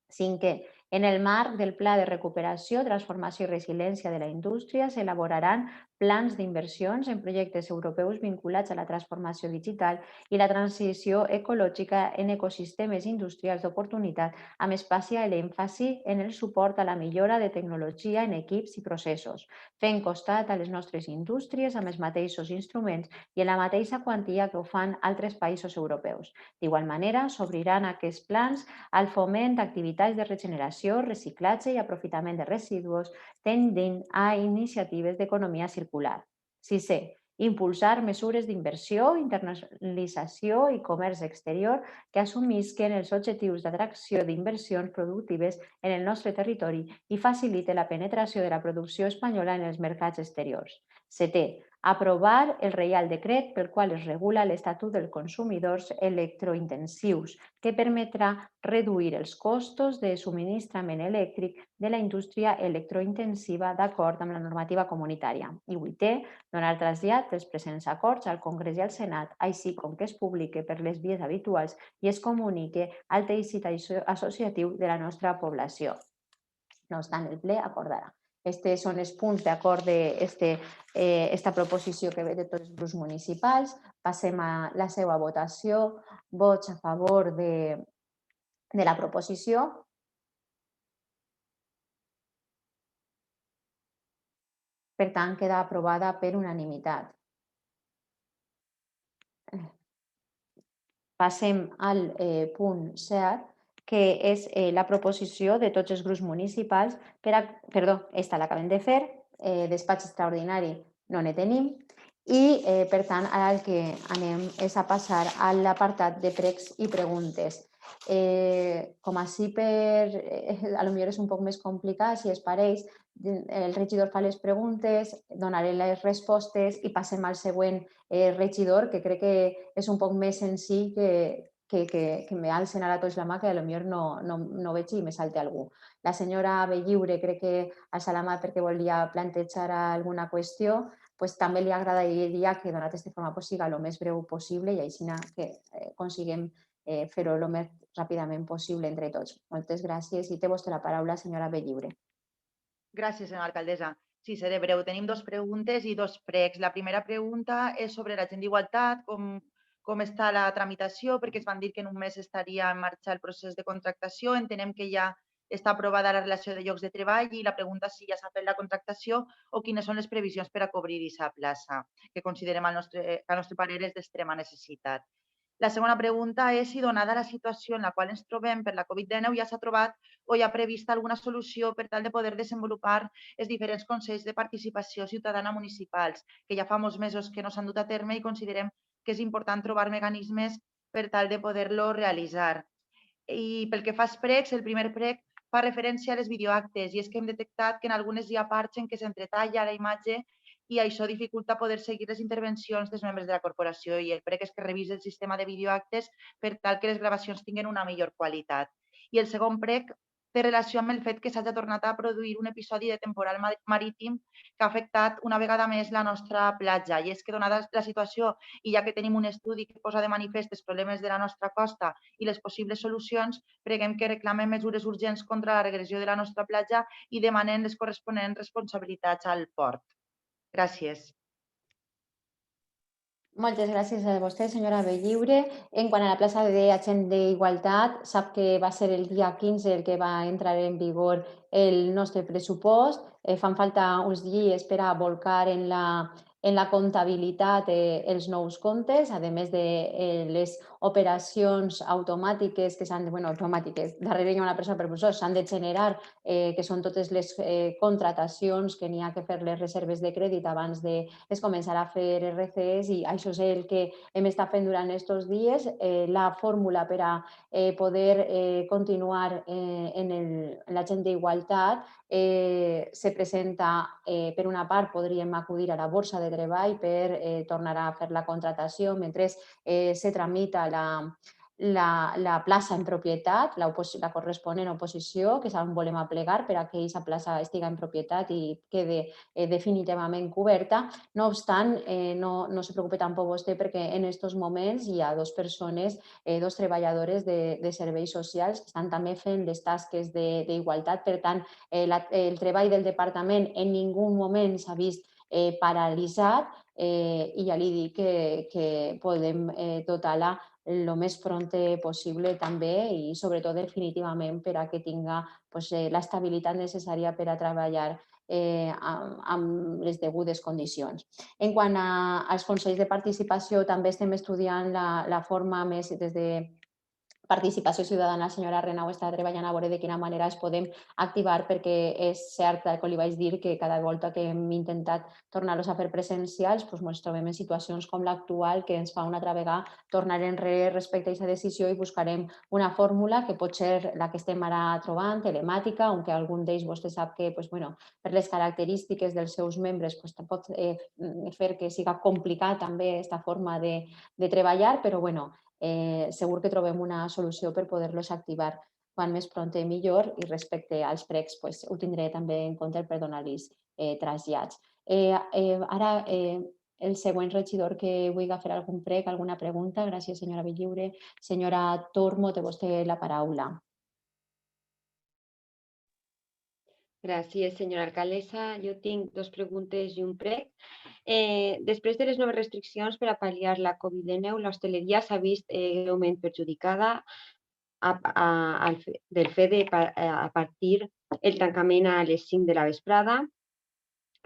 Cinquè, en el marc del Pla de Recuperació, Transformació i Resiliència de la Indústria s'elaboraran plans d'inversions en projectes europeus vinculats a la transformació digital i la transició ecològica en ecosistemes industrials d'oportunitat, amb especial èmfasi en el suport a la millora de tecnologia en equips i processos, fent costat a les nostres indústries amb els mateixos instruments i en la mateixa quantia que ho fan altres països europeus. D'igual manera, s'obriran aquests plans al foment d'activitats de regeneració, reciclatge i aprofitament de residus, tendint a iniciatives d'economia circular. Sisè, impulsar mesures d'inversió, internacionalització i comerç exterior que assumisquen els objectius d'atracció d'inversions productives en el nostre territori i facilite la penetració de la producció espanyola en els mercats exteriors. Setè, aprovar el Reial Decret pel qual es regula l'Estatut dels Consumidors Electrointensius, que permetrà reduir els costos de subministrament elèctric de la indústria electrointensiva d'acord amb la normativa comunitària. I 8è, donar trasllat dels presents acords al Congrés i al Senat, així com que es publique per les vies habituals i es comunique al teixit associatiu de la nostra població. No obstant, el ple acordarà. Aquests són els punts d'acord d'esta proposició que ve de tots els grups municipals. Passem a la seva votació. Vots a favor de la proposició. Per tant, queda aprovada per unanimitat. Passem al punt 7, que és la proposició de tots els grups municipals esta l'acabem de fer, despatx extraordinari no ne tenim, i per tant ara el que anem és a passar a l'apartat de pregs i preguntes. Com així potser és un poc més complicat, si es pareix, el regidor fa les preguntes, donaré les respostes i passem al següent regidor, que crec que és un poc més senzill que m'alcen ara tots la mà, que potser no veig i me salte algú. La senyora Belliure crec que alça la mà perquè volia plantejar alguna qüestió, també li agradaria que, donat aquesta forma, siga el més breu possible i així que consiguem fer-ho el més ràpidament possible entre tots. Moltes gràcies i té vostè la paraula, senyora Belliure. Gràcies, senyora alcaldessa. Sí, seré breu. Tenim dues preguntes i dos pregs. La primera pregunta és sobre l'agenda d'igualtat, com està la tramitació, perquè es van dir que en un mes estaria en marxa el procés de contractació. Entenem que ja està aprovada la relació de llocs de treball i la pregunta és si ja s'ha fet la contractació o quines són les previsions per a cobrir aquesta plaça, que considerem al nostre parer és d'extrema necessitat. La segona pregunta és si, donada la situació en la qual ens trobem per la Covid-19, ja s'ha trobat o hi ha prevista alguna solució per tal de poder desenvolupar els diferents consells de participació ciutadana municipals, que ja fa molts mesos que no s'han dut a terme i considerem que és important trobar mecanismes per tal de poder-lo realitzar. I pel que fa als pregs, el primer preg fa referència a les videoactes i és que hem detectat que en algunes hi ha parts en què s'entretalla la imatge i això dificulta poder seguir les intervencions dels membres de la corporació i el prec és que revisi el sistema de videoactes per tal que les gravacions tinguin una millor qualitat. I el segon prec té relació amb el fet que s'hagi tornat a produir un episodi de temporal marítim que ha afectat una vegada més la nostra platja. I és que, donada la situació i ja que tenim un estudi que posa de manifest els problemes de la nostra costa i les possibles solucions, preguem que reclamem mesures urgents contra la regressió de la nostra platja i demanem les corresponents responsabilitats al port. Gràcies. Moltes gràcies a vostè, senyora Belliure. En quant a la plaça d'Agent d'Igualtat, sap que va ser el dia 15 el que va entrar en vigor el nostre pressupost. Fan falta uns dies per a volcar en la comptabilitat els nous comptes, a més de les operacions automàtiques que s'han automàtiques, darrere hi ha una persona per professors, s'han de generar, que són totes les contratacions que n'hi ha que fer les reserves de crèdit abans de començar a fer RCs i això és el que hem estat fent durant aquests dies. La fórmula per a poder continuar en l'agenda d'igualtat se presenta, per una part, podríem acudir a la borsa de treball per tornar a fer la contratació mentre se tramita la plaça en propietat, la corresponent oposició, que és on volem aplegar per a que aquesta plaça estigui en propietat i quedi definitivament coberta. No obstant, no se preocupe tampoc vostè perquè en aquests moments hi ha dues persones, dos treballadores de serveis socials que estan també fent les tasques d'igualtat. Per tant, el treball del departament en ningú moment s'ha vist paralitzat i ja li dic que podem dotar-la el més pronte possible també i sobretot definitivament per a que tinga l'estabilitat necessària per a treballar amb les degudes condicions. En quant als consells de participació, també estem estudiant la forma més des de participació ciutadana, la senyora Renau està treballant a veure de quina manera es podem activar, perquè és cert, com li vaig dir, que cada volta que hem intentat tornar-los a fer presencials ens trobem en situacions com l'actual, que ens fa una altra vegada tornar enrere respecte a aquesta decisió, i buscarem una fórmula que pot ser la que estem ara trobant, telemàtica, on algun d'ells vostè sap que per les característiques dels seus membres pot fer que siga complicat també aquesta forma de treballar, però segur que trobem una solució per poder-los activar quan més pront millor, i respecte als pregs ho tindré també en compte per donar-los trasllats. Ara, el següent regidor que vulgui fer algun prec, alguna pregunta. Gràcies, senyora Benlliure. Senyora Tormo, té vostè la paraula. Gràcies, senyora alcaldessa. Jo tinc 2 preguntes i un prec. Després de les noves restriccions per a pal·liar la Covid-19, l'hostaleria s'ha vist greument perjudicada del fet de partir el tancament a les 5 de la vesprada.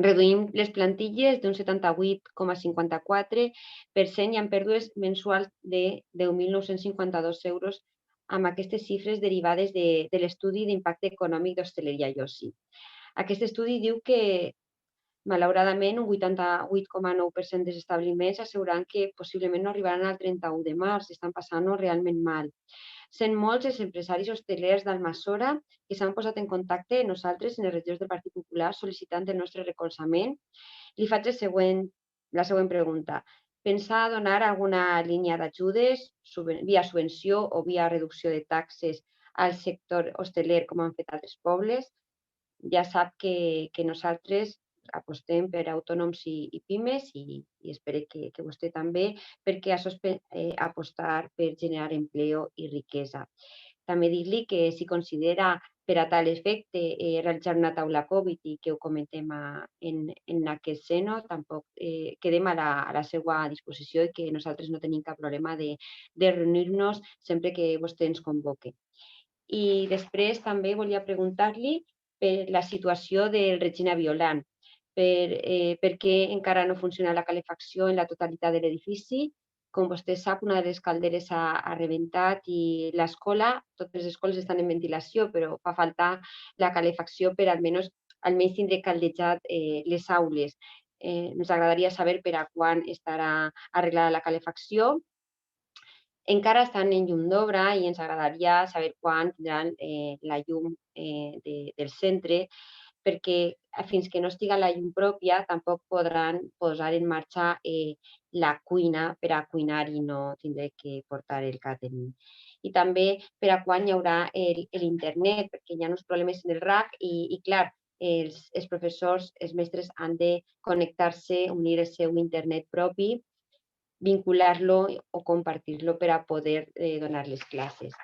Reduïm les plantilles d'un 78,54% i amb pèrdues mensuals de 10.952 euros amb aquestes xifres derivades de l'estudi d'impacte econòmic d'hostaleria i oci. Aquest estudi diu que, malauradament, un 88,9% dels establiments asseguran que possiblement no arribaran al 31 de març, estan passant-ho realment mal. Sent molts els empresaris hostelers d'Almassora que s'han posat en contacte amb nosaltres, en els regidors del Partit Popular, sol·licitant el nostre recolzament. Li faig la següent pregunta. Pensa donar alguna línia d'ajudes via subvenció o via reducció de taxes al sector hosteler com han fet altres pobles? Ja sap que nosaltres apostem per autònoms i pimes i espero que vostè també, perquè això és apostar per generar empleo i riquesa. També dir-li que si considera per a tal efecte realitzar una taula Covid i que ho comentem en aquest seno, tampoc quedem a la seva disposició i que nosaltres no tenim cap problema de reunir-nos sempre que vostè ens convoque. I després també volia preguntar-li per la situació del Regina Violant, per què encara no funciona la calefacció en la totalitat de l'edifici. Com vostè sap, una de les calderes ha rebentat i l'escola, totes les escoles estan en ventilació, però fa falta la calefacció per almenys tindre caldejat les aules. Ens agradaria saber per a quan estarà arreglada la calefacció. Encara estan en llum d'obra i ens agradaria saber quan tindran la llum del centre, perquè fins que no estiga la llum pròpia tampoc podran posar en marxa la cuina per a cuinar i no tindré que portar el càtering. I també per a quan hi haurà l'internet, perquè hi ha uns problemes en el RAC i clar, els professors, els mestres han de connectar-se, unir el seu internet propi, vincular-lo o compartir-lo per a poder donar les classes.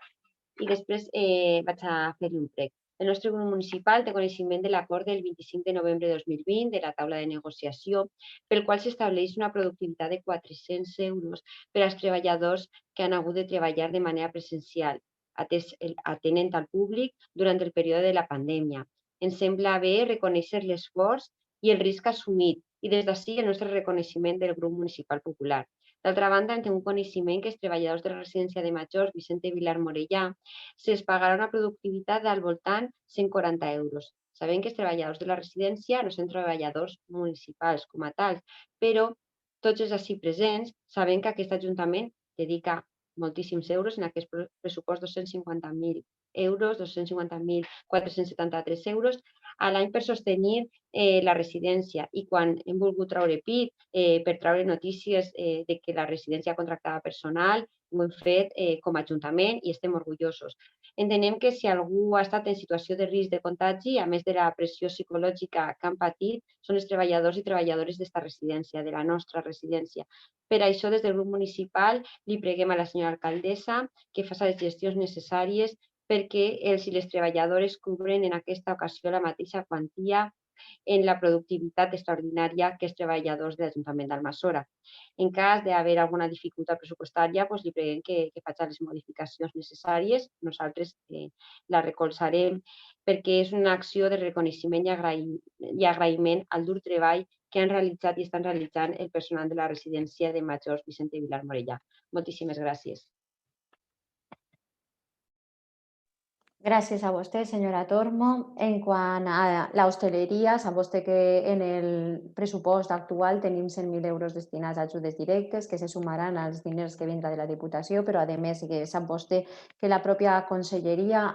I després vaig a fer-li un prec. El nostre grup municipal té coneixement de l'acord del 25 de novembre de 2020 de la taula de negociació, pel qual s'estableix una productivitat de 400 euros per als treballadors que han hagut de treballar de manera presencial, atenent al públic durant el període de la pandèmia. Ens sembla bé reconèixer l'esforç i el risc assumit i des d'ací el nostre reconeixement del grup municipal popular. D'altra banda, en tenim coneixement que els treballadors de la residència de majors Vicente Vilar Morellà se'ls pagarà una productivitat al voltant 140 euros. Sabem que els treballadors de la residència no són treballadors municipals com a tals, però tots els ací presents sabem que aquest Ajuntament dedica moltíssims euros en aquest pressupost, 250.000 euros, 250.473 euros a l'any per sostenir la residència. I quan hem volgut treure pit per treure notícies de que la residència contractava personal, ho hem fet com a Ajuntament i estem orgullosos. Entenem que si algú ha estat en situació de risc de contagi, a més de la pressió psicològica que han patit, són els treballadors i treballadores d'esta residència, de la nostra residència. Per això, des del grup municipal, li preguem a la senyora alcaldessa que faci les gestions necessàries perquè els i les treballadores cobren en aquesta ocasió la mateixa quantia en la productivitat extraordinària que els treballadors de l'Ajuntament d'Almassora. En cas d'haver alguna dificultat pressupostària, li preguem que faci les modificacions necessàries. Nosaltres la recolzarem perquè és una acció de reconeixement i agraïment al dur treball que han realitzat i estan realitzant el personal de la residència de majors Vicente Vilar Morellà. Moltíssimes gràcies. Gràcies a vostè, senyora Tormo. En quant a l'hostaleria, sap vostè que en el pressupost actual tenim 100.000 euros destinats a ajudes directes que se sumaran als diners que vindrà de la Diputació, però a més sap vostè que la pròpia Conselleria,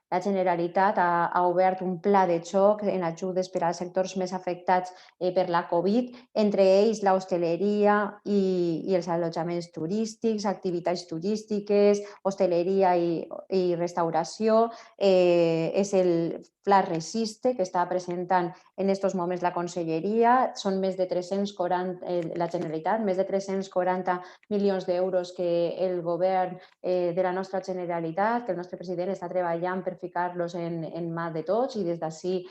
la Generalitat, ha obert un pla de xoc en ajudes per als sectors més afectats per la Covid, entre ells l'hostaleria i els allotjaments turístics, activitats turístiques, hostaleria i restauració. És el Pla Resiste que està presentant en aquests moments la Conselleria. Són més de 340, la Generalitat, més de 340 milions d'euros que el govern de la nostra Generalitat, que el nostre president està treballant per ficar-los en mà de tots, i des d'ací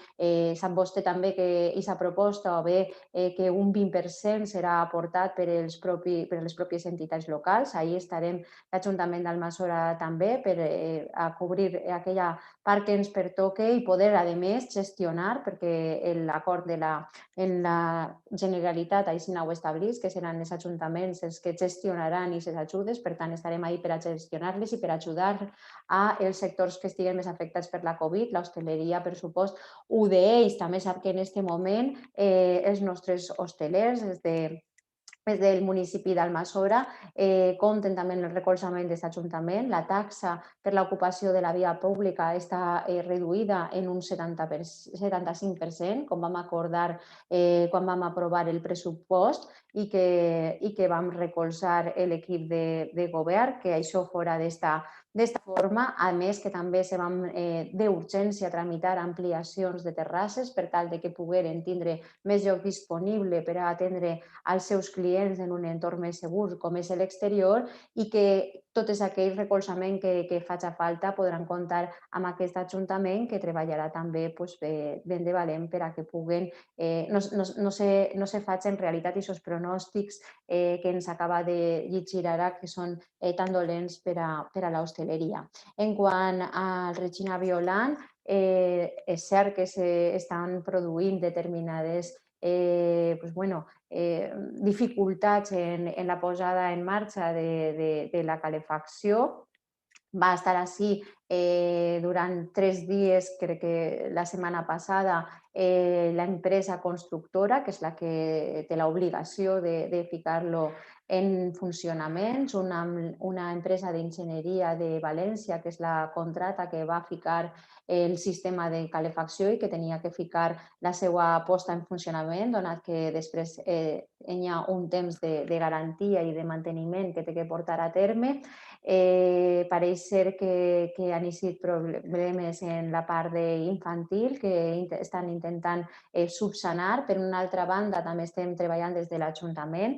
sap vostè també que aquesta proposta ve que un 20% serà aportat per les pròpies entitats locals. Ahí estarem l'Ajuntament d'Almassora també per a cobrir aquella part que ens pertoque i poder, a més, gestionar, perquè l'acord en la Generalitat així ho establís, que seran els ajuntaments els que gestionaran aquestes ajudes. Per tant, estarem ahí per a gestionar-les i per ajudar als sectors que estiguen més afectats per la Covid. L'hostaleria, per supost, ho d'ells. També sap que en aquest moment els nostres hostelers, des del municipi d'Almassora, compten també amb el recolzament d'aquest Ajuntament. La taxa per l'ocupació de la via pública està reduïda en un 75%, com vam acordar quan vam aprovar el pressupost i que vam recolzar l'equip de govern, que això fora d'esta forma. A més, que també se vam d'urgència tramitar ampliacions de terrasses per tal que pogueren tindre més lloc disponible per a atendre als seus clients en un entorn més segur com és l'exterior, i que tot aquell recolzament que faci falta podran comptar amb aquest Ajuntament, que treballarà també ben de valent per a que puguen no se facin realitat aquests pronòstics que ens acaba de llegir ara, que són tan dolents per a l'hostaleria. En quant al Regina Violant, és cert que s'estan produint determinades dificultats en la posada en marxa de la calefacció. Va estar així durant 3 dies, crec que la setmana passada, l'empresa constructora, que és la que té l'obligació de ficar-lo en funcionament, una empresa d'enginyeria de València, que és la contrata que va ficar el sistema de calefacció i que tenia que ficar la seva posta en funcionament, donat que després hi ha un temps de garantia i de manteniment que té que portar a terme. Pareix ser que han existit problemes en la part infantil que estan intentant subsanar. Per una altra banda, també estem treballant des de l'Ajuntament,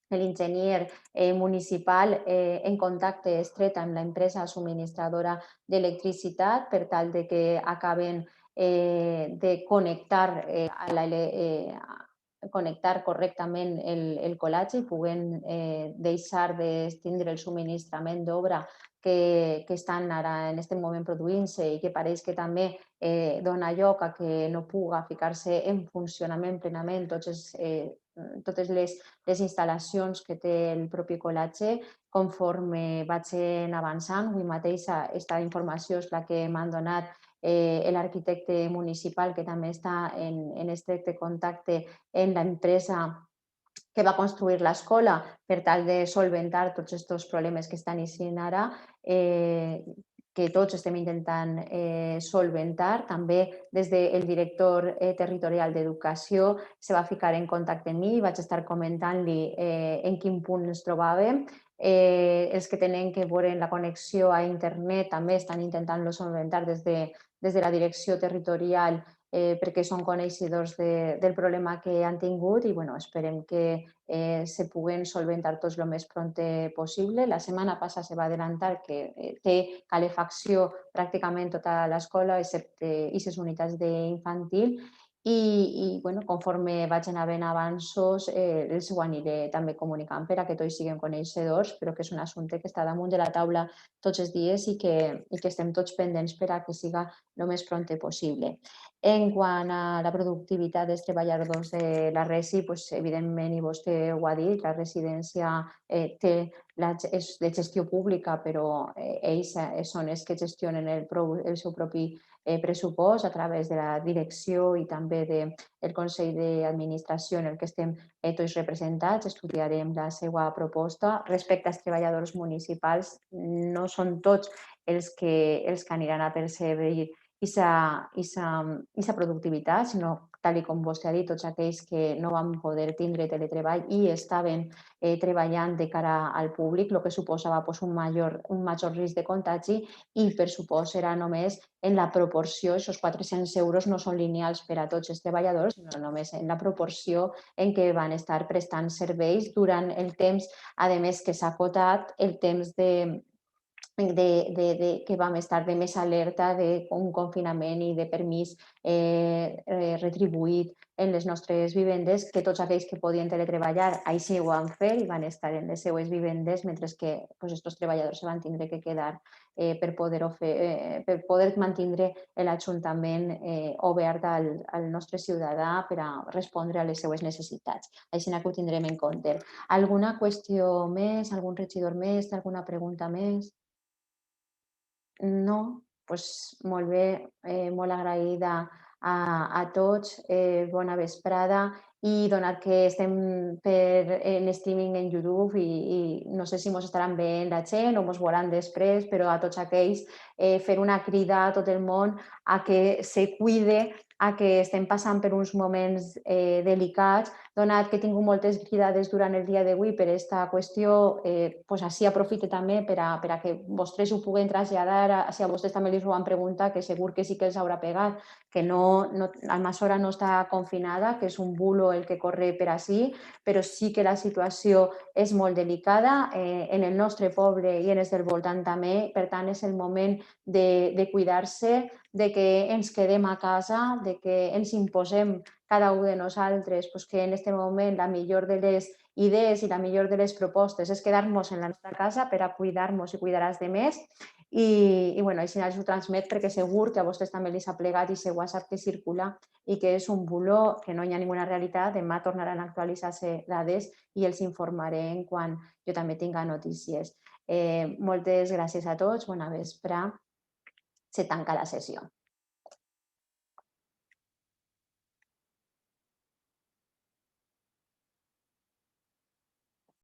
l'enginyer municipal en contacte estret amb l'empresa subministradora d'electricitat per tal que acaben de connectar correctament el colatge i puguen deixar de tindre el subministrament d'obra que estan ara en aquest moment produint-se i que pareix que també dona lloc a que no puga ficar-se en funcionament plenament totes les instal·lacions que té el propi colatge. Conforme vaig avançant, avui mateix aquesta informació és la que m'han donat l'arquitecte municipal, que també està en estret contacte amb l'empresa que va construir l'escola per tal de solventar tots aquests problemes que estan eixint ara, que tots estem intentant solventar. També des del director territorial d'Educació se va ficar en contacte amb mi i vaig estar comentant-li en quin punt ens trobàvem. Els que tenen que veure la connexió a internet també estan intentant-lo solventar des de la direcció territorial perquè són coneixedors del problema que han tingut i esperem que se puguen solventar tots el més pront possible. La setmana passada se va adelantar que té calefacció pràcticament tota l'escola, excepte aquestes unitats d'infantil, i conforme vaig anar havent avanços els ho aniré també comunicant per a que tots siguem coneixedors, però que és un assumpte que està damunt de la taula tots els dies i que estem tots pendents per a que siga el més pront possible. En quant a la productivitat dels treballadors de la RESI, evidentment, i vostè ho ha dit, la residència és de gestió pública, però ells són els que gestionen el seu propi pressupost a través de la direcció i també del Consell d'Administració en el que estem tots representats. Estudiarem la seva proposta. Respecte als treballadors municipals, no són tots els que aniran a percebre aquesta productivitat, sinó, tal com vostè ha dit, tots aquells que no van poder tindre teletreball i estaven treballant de cara al públic, el que suposava un major risc de contagi i per supost era només en la proporció, aquests 400 euros no són lineals per a tots els treballadors, sinó només en la proporció en què van estar prestant serveis durant el temps, a més que s'ha acotat el temps que vam estar de més alerta d'un confinament i de permís retribuït en les nostres vivendes, que tots aquells que podien teletreballar així ho van fer i van estar en les seues vivendes, mentre que aquests treballadors se van tindre que quedar per poder mantenir l'Ajuntament obert al nostre ciutadà per a respondre a les seues necessitats. Així que ho tindrem en compte. Alguna qüestió més? Algun regidor més? Alguna pregunta més? No? Doncs molt bé, molt agraïda a tots, bona vesprada i donat que estem en streaming en YouTube i no sé si ens estaran veient la gent o ens veuran després, però a tots aquells fer una crida a tot el món a que se cuide, a que estem passant per uns moments delicats, donat que he tingut moltes cridades durant el dia d'avui per aquesta qüestió, així aprofito també per a que vostès ho puguen traslladar, si a vostès també els ho van preguntar, que segur que sí que els haurà pegat, que Almassora no està confinada, que és un bulo el que corre per ací, però sí que la situació és molt delicada en el nostre poble i en els del voltant també, per tant és el moment de cuidar-se, de que ens quedem a casa, de que ens imposem cada un de nosaltres que en aquest moment la millor de les idees i la millor de les propostes és quedar-nos en la nostra casa per a cuidar-nos i cuidar als altres. I així els ho transmet perquè segur que a vostès també els ha plegat i se WhatsApp que circula i que és un buló, que no hi ha ninguna realitat. Demà tornaran a actualitzar-se dades i els informaré quan jo també tinga notícies. Moltes gràcies a tots, bona vespre. Se tanca la sessió.